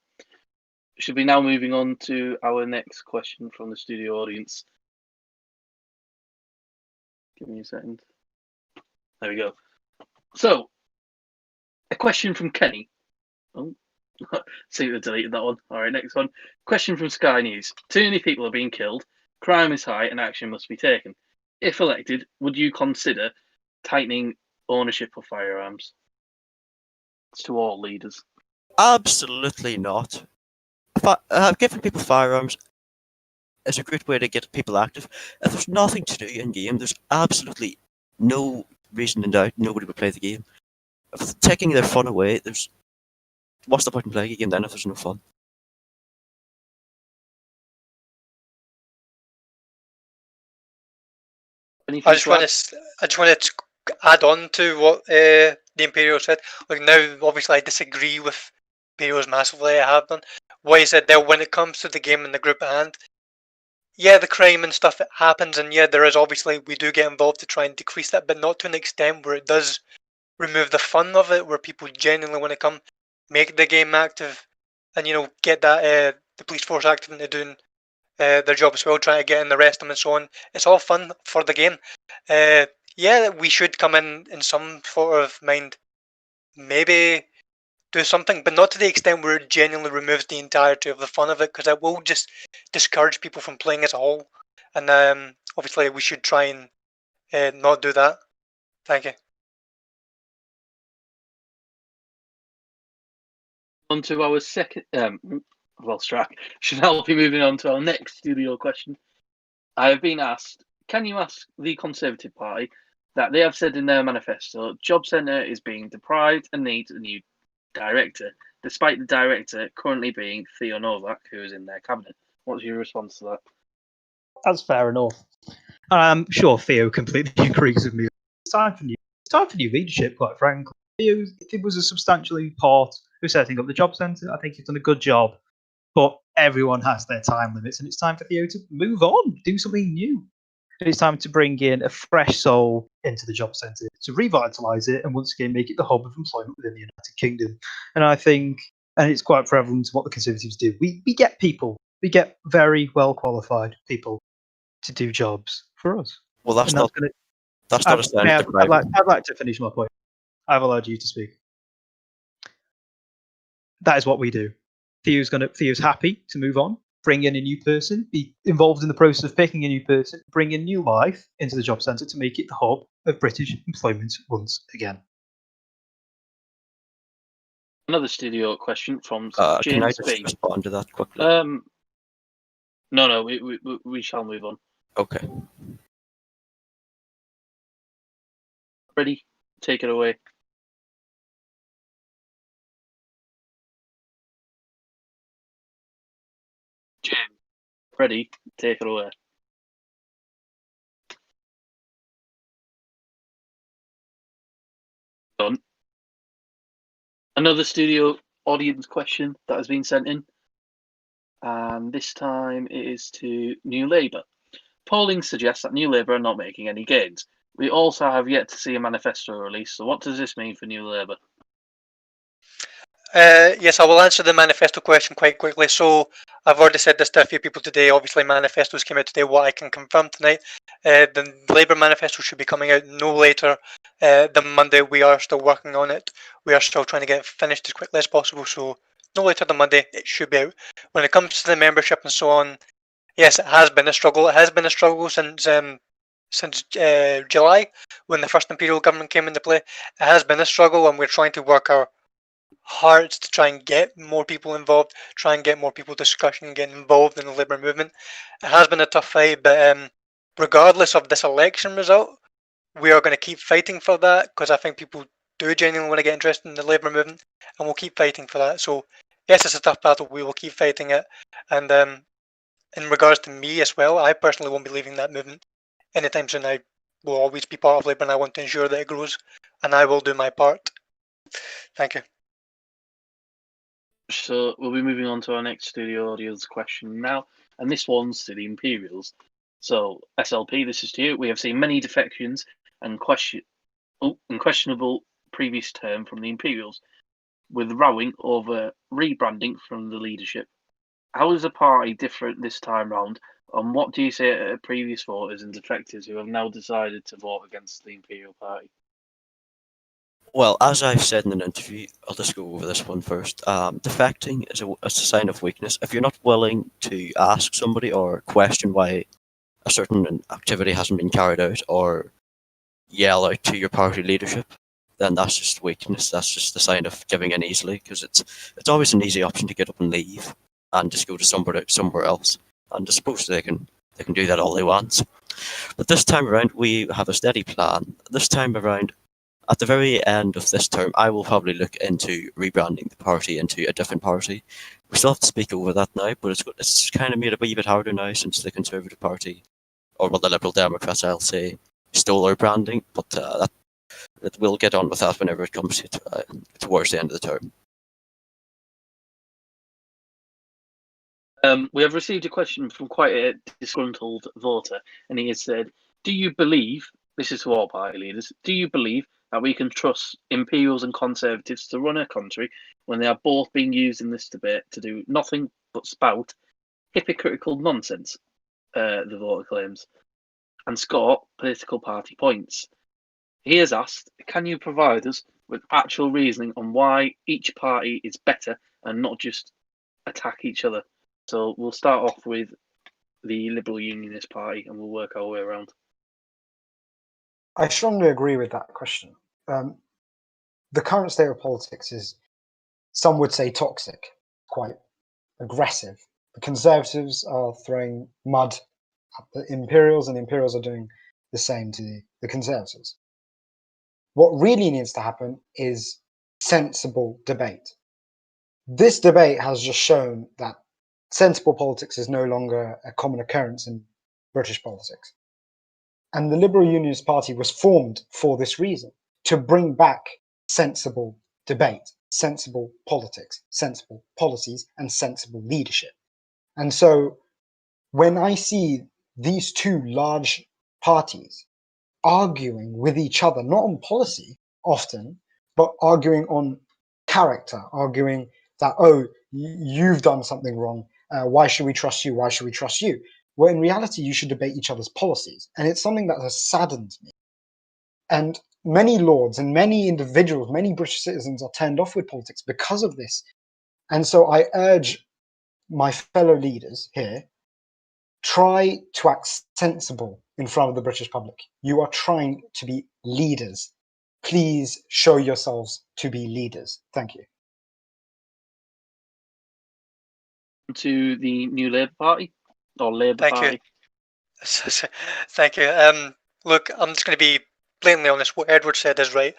Speaker 1: Should be now moving on to our next question from the studio audience. Give me a second. There we go. So, a question from Kenny. Oh, see, I deleted that one. All right, next one. Question from Sky News. Too many people are being killed. Crime is high and action must be taken. If elected, would you consider tightening ownership of firearms? It's to all leaders.
Speaker 5: Absolutely not. Giving people firearms is a great way to get people active. If there's nothing to do in game, there's absolutely no reason in doubt nobody would play the game. If it's taking their fun away, what's the point in playing a game then if there's no fun?
Speaker 1: Anything
Speaker 3: I just
Speaker 1: to
Speaker 3: want
Speaker 1: add?
Speaker 3: to add on to what the Imperial said. Like now, obviously, I disagree with Imperials massively. I have done. What he said there, when it comes to the game and the group at hand, yeah, the crime and stuff it happens, and yeah, there is obviously we do get involved to try and decrease that, but not to an extent where it does remove the fun of it, where people genuinely want to come, make the game active, and get that the police force active into doing their job as well, trying to get in the rest of them and so on. It's all fun for the game. Yeah, we should come in some sort of mind, maybe do something, but not to the extent where it genuinely removes the entirety of the fun of it, because it will just discourage people from playing as a whole. And obviously, we should try and not do that. Thank you.
Speaker 1: On to our second. Well, Strack, should now be moving on to our next studio question. I have been asked, can you ask the Conservative Party that they have said in their manifesto, Job Centre is being deprived and needs a new director, despite the director currently being Theo Novak, who is in their cabinet. What's your response to that?
Speaker 4: That's fair enough. I'm sure Theo completely agrees with me. It's time for new leadership, quite frankly. Theo was a substantially part of setting up the job centre. I think he's done a good job, but everyone has their time limits, and it's time for Theo to move on, do something new. It's time to bring in a fresh soul into the job centre to revitalise it and once again make it the hub of employment within the United Kingdom. And I think, and it's quite prevalent to what the Conservatives do, we get people, we get very well qualified people to do jobs for us.
Speaker 5: Well, that's
Speaker 4: And
Speaker 5: not a sign of
Speaker 4: I'd like to finish my point. I've allowed you to speak. That is what we do. Theo's happy to move on, bring in a new person, be involved in the process of picking a new person, bring in new life into the job centre to make it the hub of British employment once again.
Speaker 1: Another studio question from
Speaker 5: Can I
Speaker 1: James
Speaker 5: just
Speaker 1: B.
Speaker 5: respond to that quickly?
Speaker 1: No, we shall move on.
Speaker 5: Okay.
Speaker 1: Ready? Take it away. James, ready? Take it away. Done. Another studio audience question that has been sent in. And this time it is to New Labour. Polling suggests that New Labour are not making any gains. We also have yet to see a manifesto release, so what does this mean for New Labour?
Speaker 3: Yes, I will answer the manifesto question quite quickly. So I've already said this to a few people today. Obviously, manifestos came out today. What I can confirm tonight, the Labour manifesto should be coming out no later than Monday. We are still working on it. We are still trying to get it finished as quickly as possible. So no later than Monday, it should be out. When it comes to the membership and so on, yes, it has been a struggle. It has been a struggle since July, when the first Imperial government came into play. It has been a struggle, and we're trying to work our hearts to try and get more people involved, try and get more people discussing, getting involved in the Labour movement. It has been a tough fight, but regardless of this election result, we are going to keep fighting for that, because I think people do genuinely want to get interested in the Labour movement, and we'll keep fighting for that. So yes, it's a tough battle. We will keep fighting it, and in regards to me as well, I personally won't be leaving that movement anytime soon. I will always be part of Labour, and I want to ensure that it grows, and I will do my part. Thank you.
Speaker 1: So we'll be moving on to our next studio audience question now, and this one's to the Imperials. So SLP, this is to you. We have seen many defections and questionable previous term from the Imperials, with rowing over rebranding from the leadership. How is the party different this time round, and what do you say to previous voters and defectors who have now decided to vote against the Imperial Party?
Speaker 5: Well, as I've said in an interview, I'll just go over this one first. Defecting is a sign of weakness. If you're not willing to ask somebody or question why a certain activity hasn't been carried out, or yell out to your party leadership, then that's just weakness. That's just a sign of giving in easily, because it's always an easy option to get up and leave and just go to somewhere else. And I suppose they can do that all they want. But this time around, we have a steady plan. This time around, at the very end of this term, I will probably look into rebranding the party into a different party. We still have to speak over that now, but it's kind of made it a wee bit harder now since the Conservative Party, or well, the Liberal Democrats, I'll say, stole our branding, but that we'll get on with that whenever it comes towards the end of the term.
Speaker 1: We have received a question from quite a disgruntled voter, and he has said, do you believe, this is to all party leaders, do you believe that we can trust Imperials and Conservatives to run a country when they are both being used in this debate to do nothing but spout hypocritical nonsense, the voter claims, and score political party points? He has asked, can you provide us with actual reasoning on why each party is better and not just attack each other? So we'll start off with the Liberal Unionist Party and we'll work our way around.
Speaker 2: I strongly agree with that question. The current state of politics is, some would say, toxic, quite aggressive. The Conservatives are throwing mud at the Imperials, and the Imperials are doing the same to the Conservatives. What really needs to happen is sensible debate. This debate has just shown that sensible politics is no longer a common occurrence in British politics. And the Liberal Unionist Party was formed for this reason, to bring back sensible debate, sensible politics, sensible policies, and sensible leadership. And so when I see these two large parties arguing with each other, not on policy often, but arguing on character, arguing that, oh, you've done something wrong, why should we trust you, why should we trust you? Well, in reality, you should debate each other's policies. And it's something that has saddened me. And many lords and many individuals, many British citizens are turned off with politics because of this. And so I urge my fellow leaders here, try to act sensible in front of the British public. You are trying to be leaders. Please show yourselves to be leaders. Thank you.
Speaker 1: To the New Labour Party, or Labour Party.
Speaker 3: Thank you. Look, I'm just going to be blatantly honest. What Edward said is right.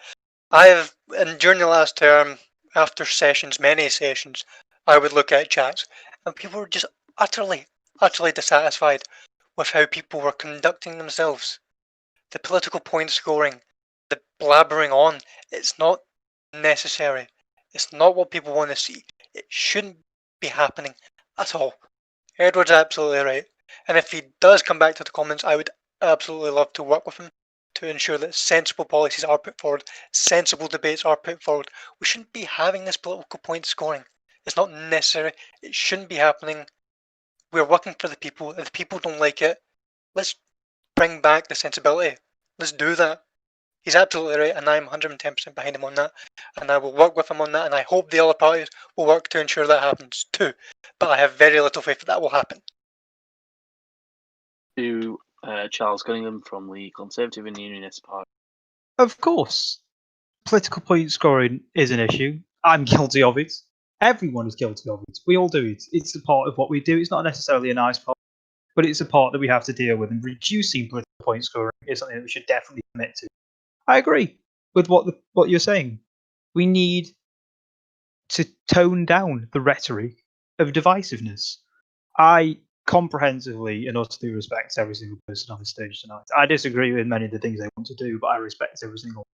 Speaker 3: And during the last term, after sessions, many sessions, I would look at chats, and people were just utterly dissatisfied with how people were conducting themselves. The political point scoring, the blabbering on, it's not necessary. It's not what people want to see. It shouldn't be happening at all. Edward's absolutely right. And if he does come back to the comments, I would absolutely love to work with him to ensure that sensible policies are put forward, sensible debates are put forward. We shouldn't be having this political point scoring. It's not necessary. It shouldn't be happening. We're working for the people. If the people don't like it, let's bring back the sensibility. Let's do that. He's absolutely right, and I'm 110% behind him on that. And I will work with him on that, and I hope the other parties will work to ensure that happens too. But I have very little faith that will happen.
Speaker 1: To Charles Cunningham from the Conservative and Unionist Party.
Speaker 4: Of course, political point scoring is an issue. I'm guilty of it. Everyone is guilty of it. We all do it. It's a part of what we do. It's not necessarily a nice part, but it's a part that we have to deal with. And reducing political point scoring is something that we should definitely commit to. I agree with what you're saying. We need to tone down the rhetoric of divisiveness. I comprehensively and utterly respect every single person on the stage tonight. I disagree with many of the things they want to do, but I respect every single one.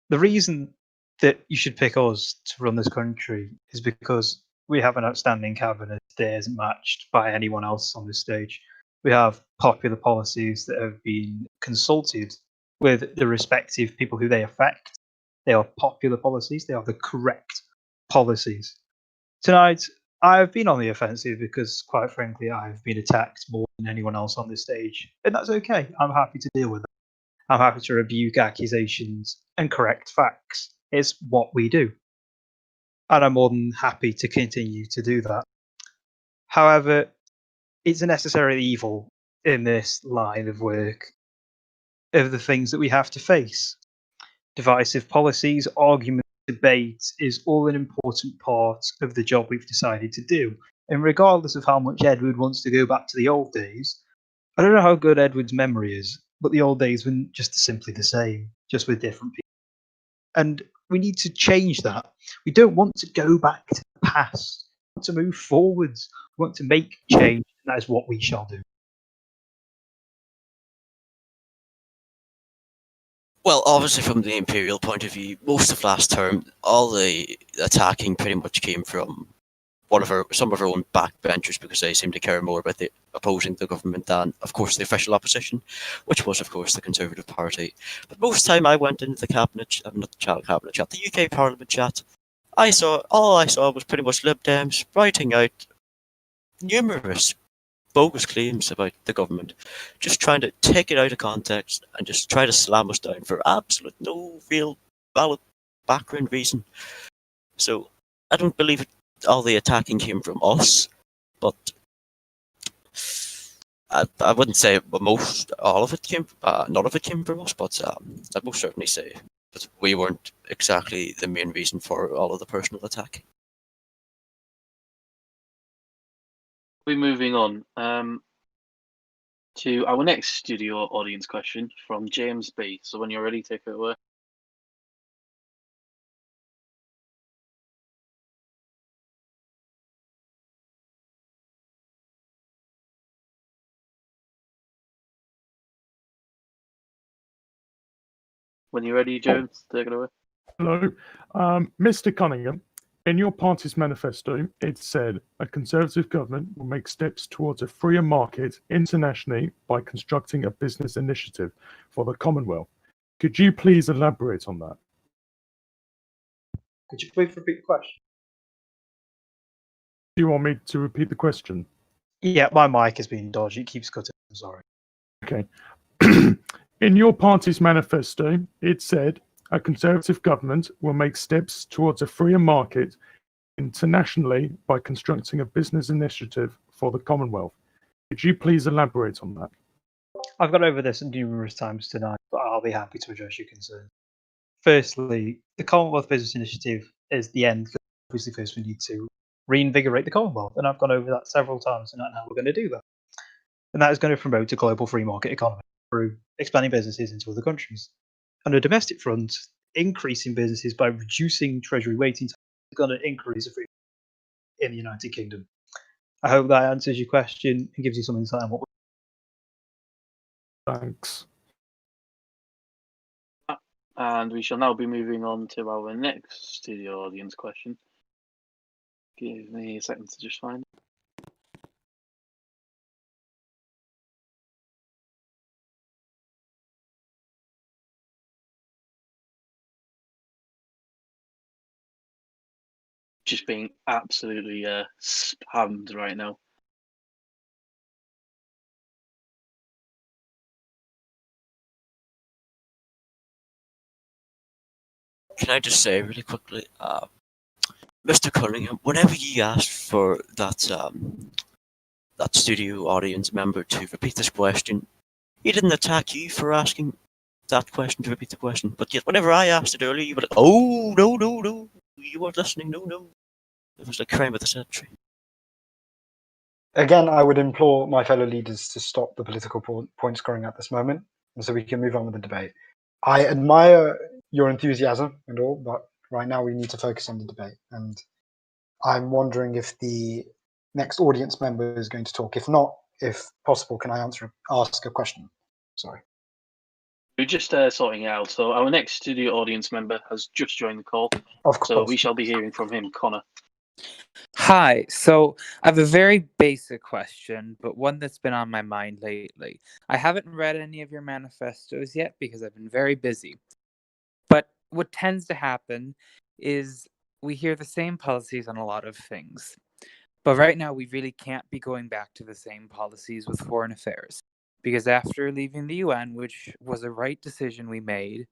Speaker 4: The reason that you should pick us to run this country is because we have an outstanding cabinet that isn't matched by anyone else on this stage. We have popular policies that have been consulted with the respective people who they affect. They are popular policies. They are the correct policies. Tonight, I've been on the offensive because, quite frankly, I've been attacked more than anyone else on this stage. And that's okay. I'm happy to deal with it. I'm happy to rebuke accusations and correct facts. It's what we do. And I'm more than happy to continue to do that. However, it's a necessary evil in this line of work of the things that we have to face. Divisive policies, argument, debate is all an important part of the job we've decided to do. And regardless of how much Edward wants to go back to the old days, I don't know how good Edward's memory is, but the old days were just simply the same, just with different people. And we need to change that. We don't want to go back to the past. We want to move forwards. We want to make change, and that is what we shall do.
Speaker 5: Well, obviously, from the Imperial point of view, most of last term, all the attacking pretty much came from some of our own backbenchers, because they seem to care more about opposing the government than, of course, the official opposition, which was, of course, the Conservative Party. But most of the time I went into the cabinet chat, the UK Parliament chat, all I saw was pretty much Lib Dems writing out numerous bogus claims about the government, just trying to take it out of context and just try to slam us down for absolute no real valid background reason. So I don't believe all the attacking came from us, but I wouldn't say all of it came, none of it came from us, but I'd most certainly say that we weren't exactly the main reason for all of the personal attack.
Speaker 1: We're moving on to our next studio audience question from James B. So when you're ready, take it away. When you're ready, James, take it away.
Speaker 7: Hello. Mr. Cunningham, in your party's manifesto, it said a Conservative government will make steps towards a freer market internationally by constructing a business initiative for the Commonwealth. Could you please elaborate on that?
Speaker 2: Could you please repeat the question?
Speaker 7: Do you want me to repeat the question?
Speaker 4: Yeah, my mic has been dodgy. It keeps cutting. I'm sorry.
Speaker 7: Okay. In your party's manifesto, it said a Conservative government will make steps towards a freer market internationally by constructing a business initiative for the Commonwealth. Could you please elaborate on that?
Speaker 4: I've gone over this numerous times tonight, but I'll be happy to address your concerns. Firstly, the Commonwealth Business Initiative is the end. Obviously, first we need to reinvigorate the Commonwealth, and I've gone over that several times tonight how we're going to do that. And that is going to promote a global free market economy through expanding businesses into other countries. On a domestic front, increasing businesses by reducing treasury waiting time is going to increase the free market in the United Kingdom. I hope that answers your question and gives you some insight on what
Speaker 7: Thanks.
Speaker 1: And we shall now be moving on to our next studio audience question. Give me a second to just find it. Just being absolutely spammed right now.
Speaker 5: Can I just say really quickly, Mr. Cunningham, whenever you asked for that studio audience member to repeat this question, he didn't attack you for asking that question to repeat the question. But yet, whenever I asked it earlier, you were like, "Oh no, you weren't listening. No." It was like crime of the century.
Speaker 2: Again, I would implore my fellow leaders to stop the political point scoring at this moment, and so we can move on with the debate. I admire your enthusiasm and all, but right now we need to focus on the debate. And I'm wondering if the next audience member is going to talk. If not, if possible, can I ask a question? Sorry.
Speaker 1: We're just sorting it out. So our next studio audience member has just joined the call.
Speaker 2: Of course.
Speaker 1: So we shall be hearing from him, Connor.
Speaker 8: Hi, so I have a very basic question, but one that's been on my mind lately. I haven't read any of your manifestos yet because I've been very busy. But what tends to happen is we hear the same policies on a lot of things. But right now, we really can't be going back to the same policies with foreign affairs. Because after leaving the UN, which was a right decision we made,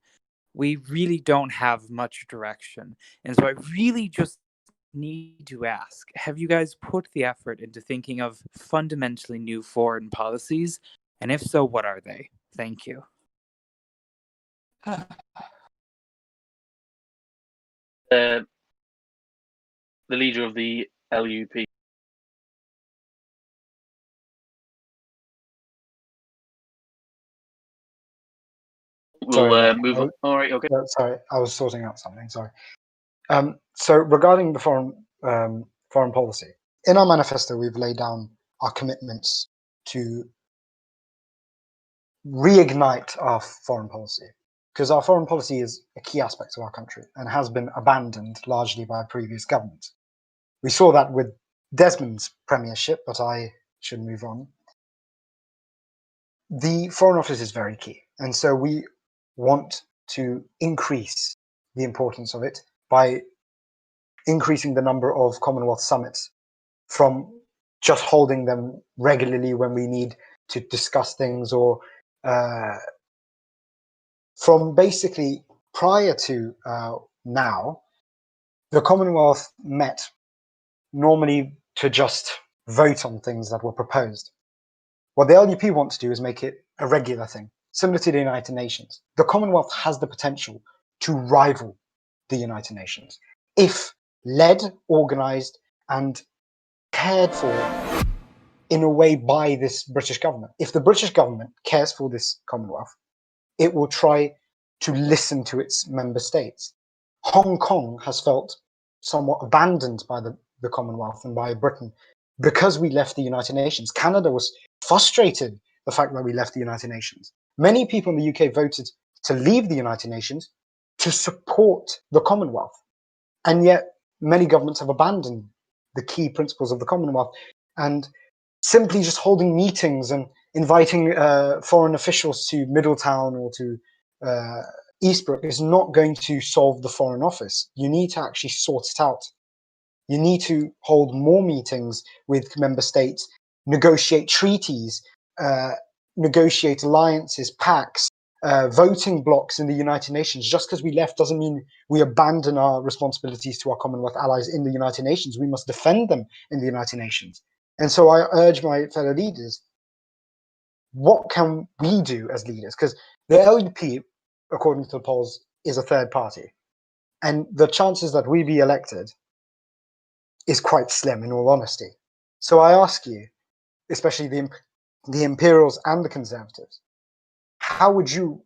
Speaker 8: we really don't have much direction. And so I really just need to ask, have you guys put the effort into thinking of fundamentally new foreign policies? And if so, what are they? Thank you.
Speaker 1: The leader of the LUP. We'll move on. All right, okay.
Speaker 2: Sorry, I was sorting out something. Sorry. So regarding the foreign policy, in our manifesto, we've laid down our commitments to reignite our foreign policy. because our foreign policy is a key aspect of our country and has been abandoned largely by previous governments. We saw that with Desmond's premiership, but I should move on. The Foreign Office is very key, and so we want to increase the importance of it by increasing the number of Commonwealth summits from just holding them regularly when we need to discuss things, or from basically prior to now, the Commonwealth met normally to just vote on things that were proposed. What the LDP want to do is make it a regular thing, similar to the United Nations. The Commonwealth has the potential to rival the United Nations if led, organized, and cared for in a way by this British government. If the British government cares for this Commonwealth, it will try to listen to its member states. Hong Kong has felt somewhat abandoned by the Commonwealth and by Britain because we left the United Nations. Canada was frustrated the fact that we left the United Nations. Many people in the UK voted to leave the United Nations to support the Commonwealth. And yet many governments have abandoned the key principles of the Commonwealth, and simply just holding meetings and inviting foreign officials to Middletown or to Eastbrook is not going to solve the Foreign Office. You need to actually sort it out. You need to hold more meetings with member states, negotiate treaties, negotiate alliances, pacts, voting blocks in the United Nations. Just because we left doesn't mean we abandon our responsibilities to our Commonwealth allies in the United Nations. We must defend them in the United Nations. And so I urge my fellow leaders, what can we do as leaders? Because the LDP, according to the polls, is a third party. And the chances that we be elected is quite slim, in all honesty. So I ask you, especially the Imperials and the Conservatives, how would you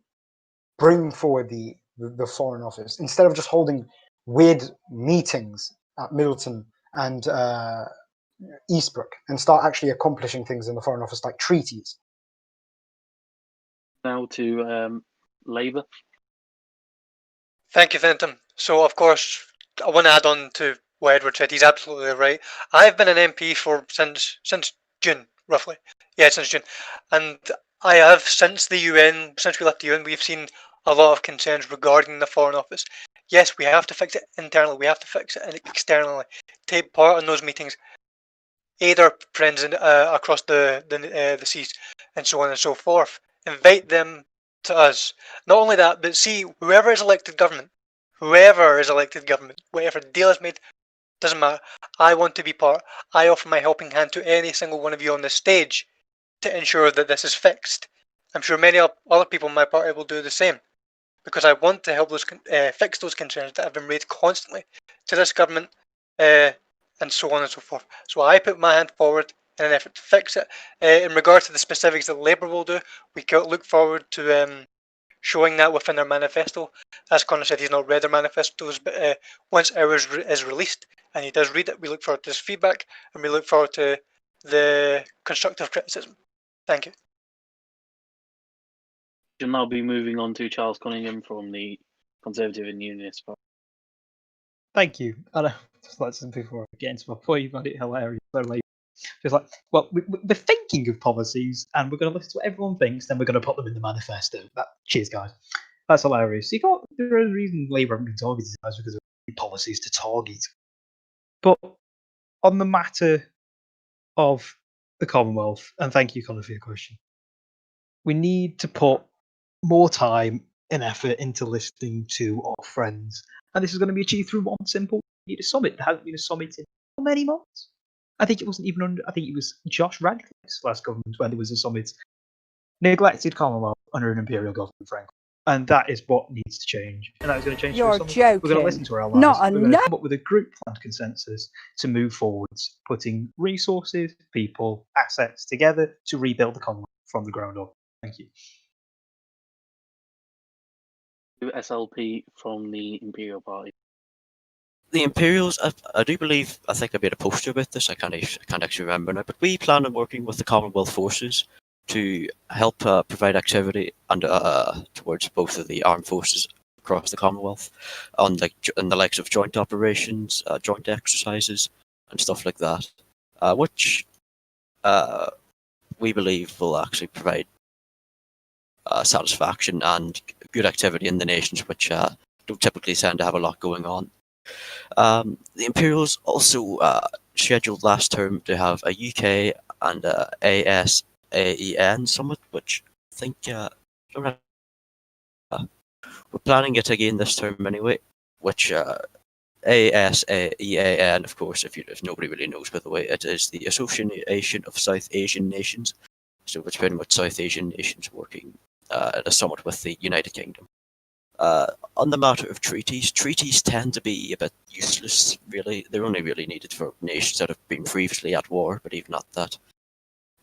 Speaker 2: bring forward the Foreign Office instead of just holding weird meetings at Middleton and Eastbrook, and start actually accomplishing things in the Foreign Office like treaties?
Speaker 1: Now to Labour.
Speaker 3: Thank you, Phantom. So, of course, I want to add on to what Edward said. He's absolutely right. I've been an MP since June, roughly. Yeah, since June. And I have, since we left the UN, we've seen a lot of concerns regarding the Foreign Office. Yes, we have to fix it internally. We have to fix it externally. Take part in those meetings. Aid our friends across the seas, and so on and so forth. Invite them to us. Not only that, but see, whoever is elected government, whatever deal is made, doesn't matter. I want to be part. I offer my helping hand to any single one of you on this stage to ensure that this is fixed. I'm sure many other people in my party will do the same, because I want to help fix those concerns that have been raised constantly to this government, and so on and so forth. So I put my hand forward in an effort to fix it. In regards to the specifics that Labour will do, we look forward to showing that within their manifesto. As Connor said, he's not read their manifestos, but once ours is released and he does read it, we look forward to his feedback, and we look forward to the constructive criticism. Thank you.
Speaker 1: You'll now be moving on to Charles Cunningham from the Conservative and Unionist Party.
Speaker 4: Thank you. And I just like to say before I get into my point, you find it hilarious. So like, it's like, well, we're thinking of policies, and we're going to listen to what everyone thinks, then we're going to put them in the manifesto. Cheers, guys. That's hilarious. There is a reason Labour haven't been targeted as because of policies to target. But on the matter of the Commonwealth, and thank you, Connor, for your question, we need to put more time and effort into listening to our friends. And this is going to be achieved through one simple: we need a summit. There hasn't been a summit in how many months? I think it wasn't even under, I think it was Josh Radcliffe's last government when there was a summit. Neglected Commonwealth under an Imperial government, frankly. And that is what needs to change. And that is going to change.
Speaker 9: You're joking.
Speaker 4: We're going to listen to our allies.
Speaker 9: Not
Speaker 4: We're going to
Speaker 9: enough.
Speaker 4: come up with a group planned consensus to move forwards, putting resources, people, assets together to rebuild the Commonwealth from the ground up. Thank you.
Speaker 1: SLP from the Imperial Party.
Speaker 5: The Imperials, I do believe, I think I made a poster about this, I can't actually remember now, but we plan on working with the Commonwealth forces to help provide activity and towards both of the armed forces across the Commonwealth, on in the likes of joint operations, joint exercises, and stuff like that, which we believe will actually provide satisfaction and good activity in the nations which don't typically tend to have a lot going on. The Imperials also scheduled last term to have a UK and ASAEN summit, which I think we're planning it again this term anyway, which ASEAN, of course, if nobody really knows, by the way, it is the Association of South Asian Nations. So it's pretty much South Asian nations working at a summit with the United Kingdom. On the matter of treaties tend to be a bit useless, really. They're only really needed for nations that have been previously at war, but even at that,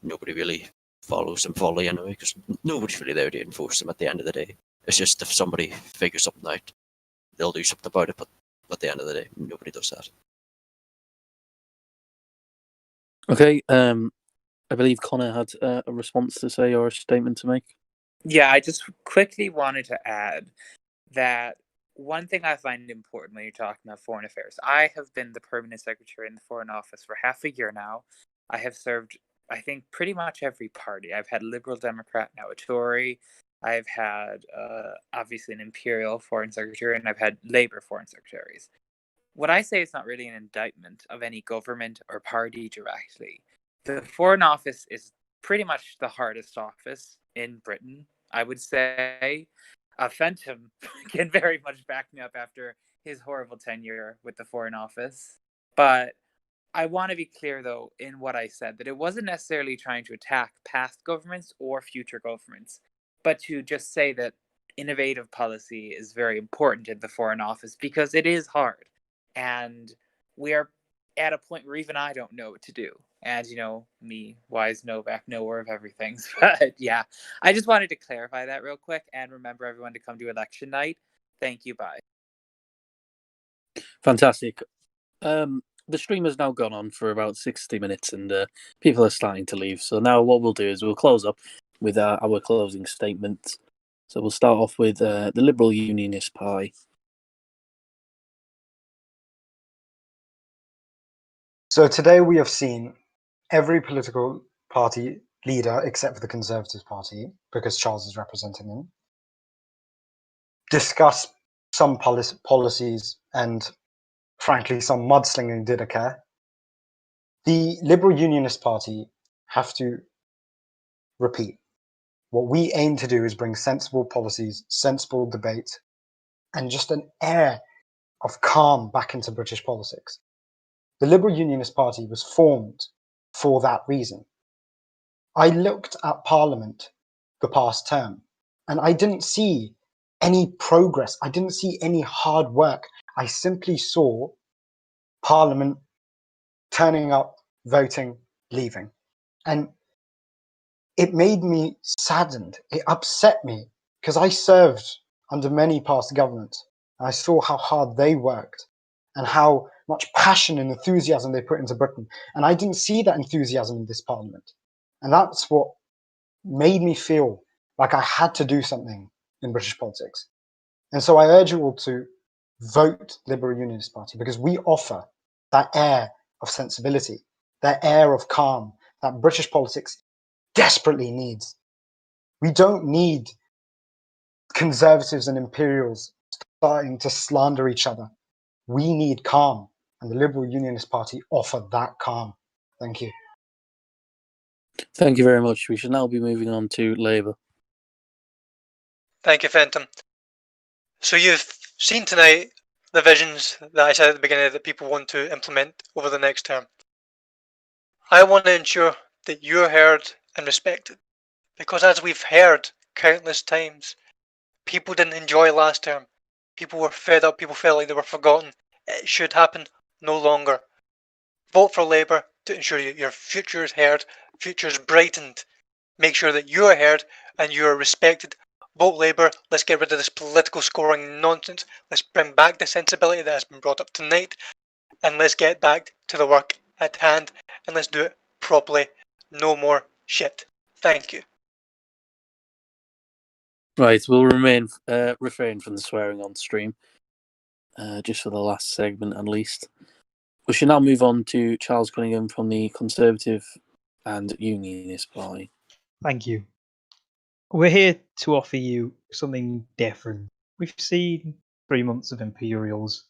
Speaker 5: nobody really follows them fully anyway, because nobody's really there to enforce them at the end of the day. It's just if somebody figures something out, they'll do something about it, but at the end of the day, nobody does that.
Speaker 1: Okay, I believe Connor had a response to say or a statement to make.
Speaker 8: Yeah, I just quickly wanted to add that one thing I find important when you're talking about foreign affairs, I have been the permanent secretary in the Foreign Office for half a year now. I have served, I think, pretty much every party. I've had Liberal Democrat, now a Tory. I've had, obviously, an Imperial Foreign Secretary, and I've had Labour Foreign Secretaries. What I say is not really an indictment of any government or party directly. The Foreign Office is pretty much the hardest office in Britain, I would say. Fenton can very much back me up after his horrible tenure with the Foreign Office. But I want to be clear, though, in what I said, that it wasn't necessarily trying to attack past governments or future governments, but to just say that innovative policy is very important in the Foreign Office because it is hard. And we are at a point where even I don't know what to do. And, me, wise Novak, knower of everything. But yeah, I just wanted to clarify that real quick and remember everyone to come to election night. Thank you. Bye.
Speaker 1: Fantastic. The stream has now gone on for about 60 minutes and people are starting to leave. So now what we'll do is we'll close up with our closing statements. So we'll start off with the Liberal Unionist Party.
Speaker 2: So today we have seen every political party leader, except for the Conservative Party, because Charles is representing them, discuss some policies and, frankly, some mudslinging did occur. The Liberal Unionist Party have to repeat. What we aim to do is bring sensible policies, sensible debate, and just an air of calm back into British politics. The Liberal Unionist Party was formed for that reason. I looked at Parliament the past term, and I didn't see any progress. I didn't see any hard work. I simply saw Parliament turning up, voting, leaving. And it made me saddened. It upset me because I served under many past governments. I saw how hard they worked and how much passion and enthusiasm they put into Britain. And I didn't see that enthusiasm in this Parliament. And that's what made me feel like I had to do something in British politics. And so I urge you all to vote Liberal Unionist Party because we offer that air of sensibility, that air of calm that British politics desperately needs. We don't need Conservatives and Imperials starting to slander each other. We need calm, and the Liberal Unionist Party offer that calm. Thank you.
Speaker 1: Thank you very much. We should now be moving on to Labour.
Speaker 3: Thank you, Fenton. So you've seen tonight the visions that I said at the beginning that people want to implement over the next term. I want to ensure that you're heard and respected, because as we've heard countless times, people didn't enjoy last term. People were fed up, people felt like they were forgotten. It should happen no longer. Vote for Labour to ensure your future is heard, future is brightened. Make sure that you are heard and you are respected. Vote Labour. Let's get rid of this political scoring nonsense. Let's bring back the sensibility that has been brought up tonight. And let's get back to the work at hand. And let's do it properly. No more shit. Thank you.
Speaker 1: Right, we'll refrain from the swearing on stream, just for the last segment at least. We should now move on to Charles Cunningham from the Conservative and Unionist Party.
Speaker 4: Thank you. We're here to offer you something different. We've seen 3 months of Imperials,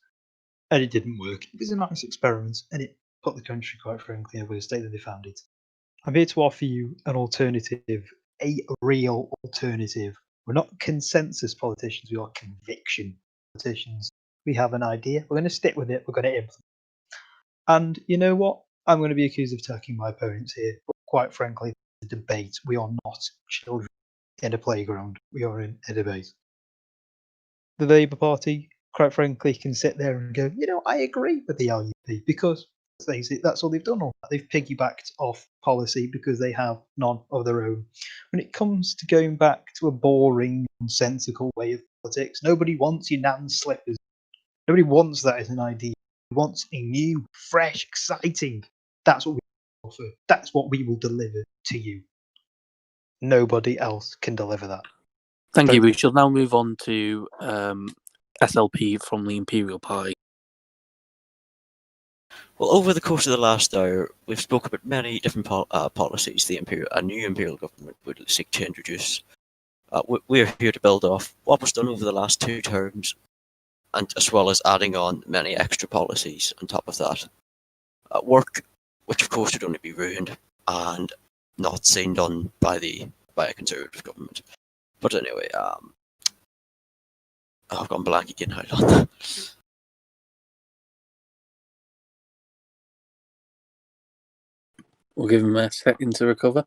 Speaker 4: and it didn't work. It was a nice experiment, and it put the country, quite frankly, over the state that they found it. I'm here to offer you an alternative, a real alternative. We're not consensus politicians, we are conviction politicians. We have an idea, we're going to stick with it, we're going to implement. And you know what? I'm going to be accused of attacking my opponents here, but quite frankly, the debate. We are not children in a playground, we are in a debate. The Labour Party, quite frankly, can sit there and go, you know, I agree with the LUP because, let's face it, that's all they've done. They've piggybacked off policy because they have none of their own. When it comes to going back to a boring, nonsensical way of politics, nobody wants your nan slippers. Nobody wants that as an idea. Wants a new, fresh, exciting. That's what we offer. That's what we will deliver to you. Nobody else can deliver that.
Speaker 1: Thank you. We shall now move on to SLP from the Imperial Party.
Speaker 5: Well, over the course of the last hour, we've spoken about many different policies a new Imperial government would seek to introduce. We're here to build off what was done over the last 2 terms, and as well as adding on many extra policies on top of that. Work, which of course would only be ruined and not seen done by a Conservative government. But anyway, I've gone blank again. Hold on.
Speaker 1: We'll give him a second to recover.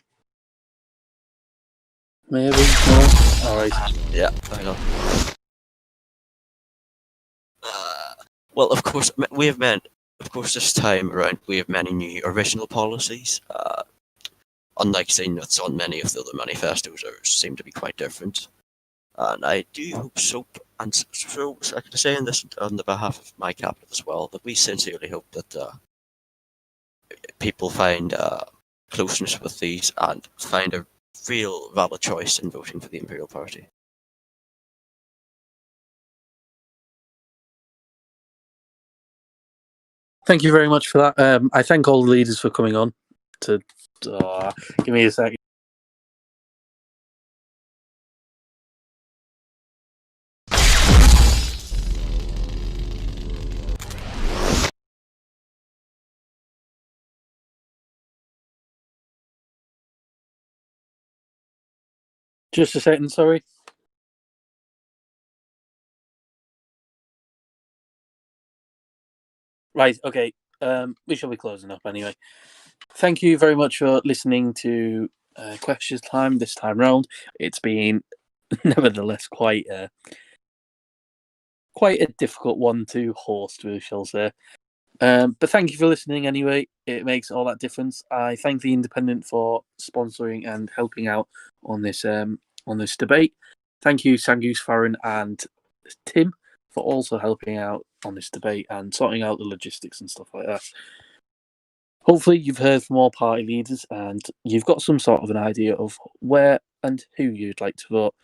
Speaker 1: Maybe. No? All right.
Speaker 5: Yeah, hold on. Well, of course, this time around we have many new original policies. Unlike saying that's on many of the other manifestos, ours seem to be quite different. And I do hope so, and so I can say in this on the behalf of my cabinet as well, that we sincerely hope that people find closeness with these and find a real valid choice in voting for the Imperial Party.
Speaker 1: Thank you very much for that. I thank all the leaders for coming on. Give me a second. Just a second, sorry. Right, okay. We shall be closing up anyway. Thank you very much for listening to Questions Time this time round. It's been, nevertheless, quite a difficult one to host, we shall say. But thank you for listening anyway. It makes all that difference. I thank the Independent for sponsoring and helping out on this debate. Thank you, Sangus, Farron, and Tim for also helping out on this debate and sorting out the logistics and stuff like that. Hopefully you've heard from all party leaders and you've got some sort of an idea of where and who you'd like to vote.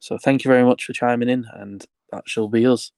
Speaker 1: So thank you very much for chiming in, and that shall be us.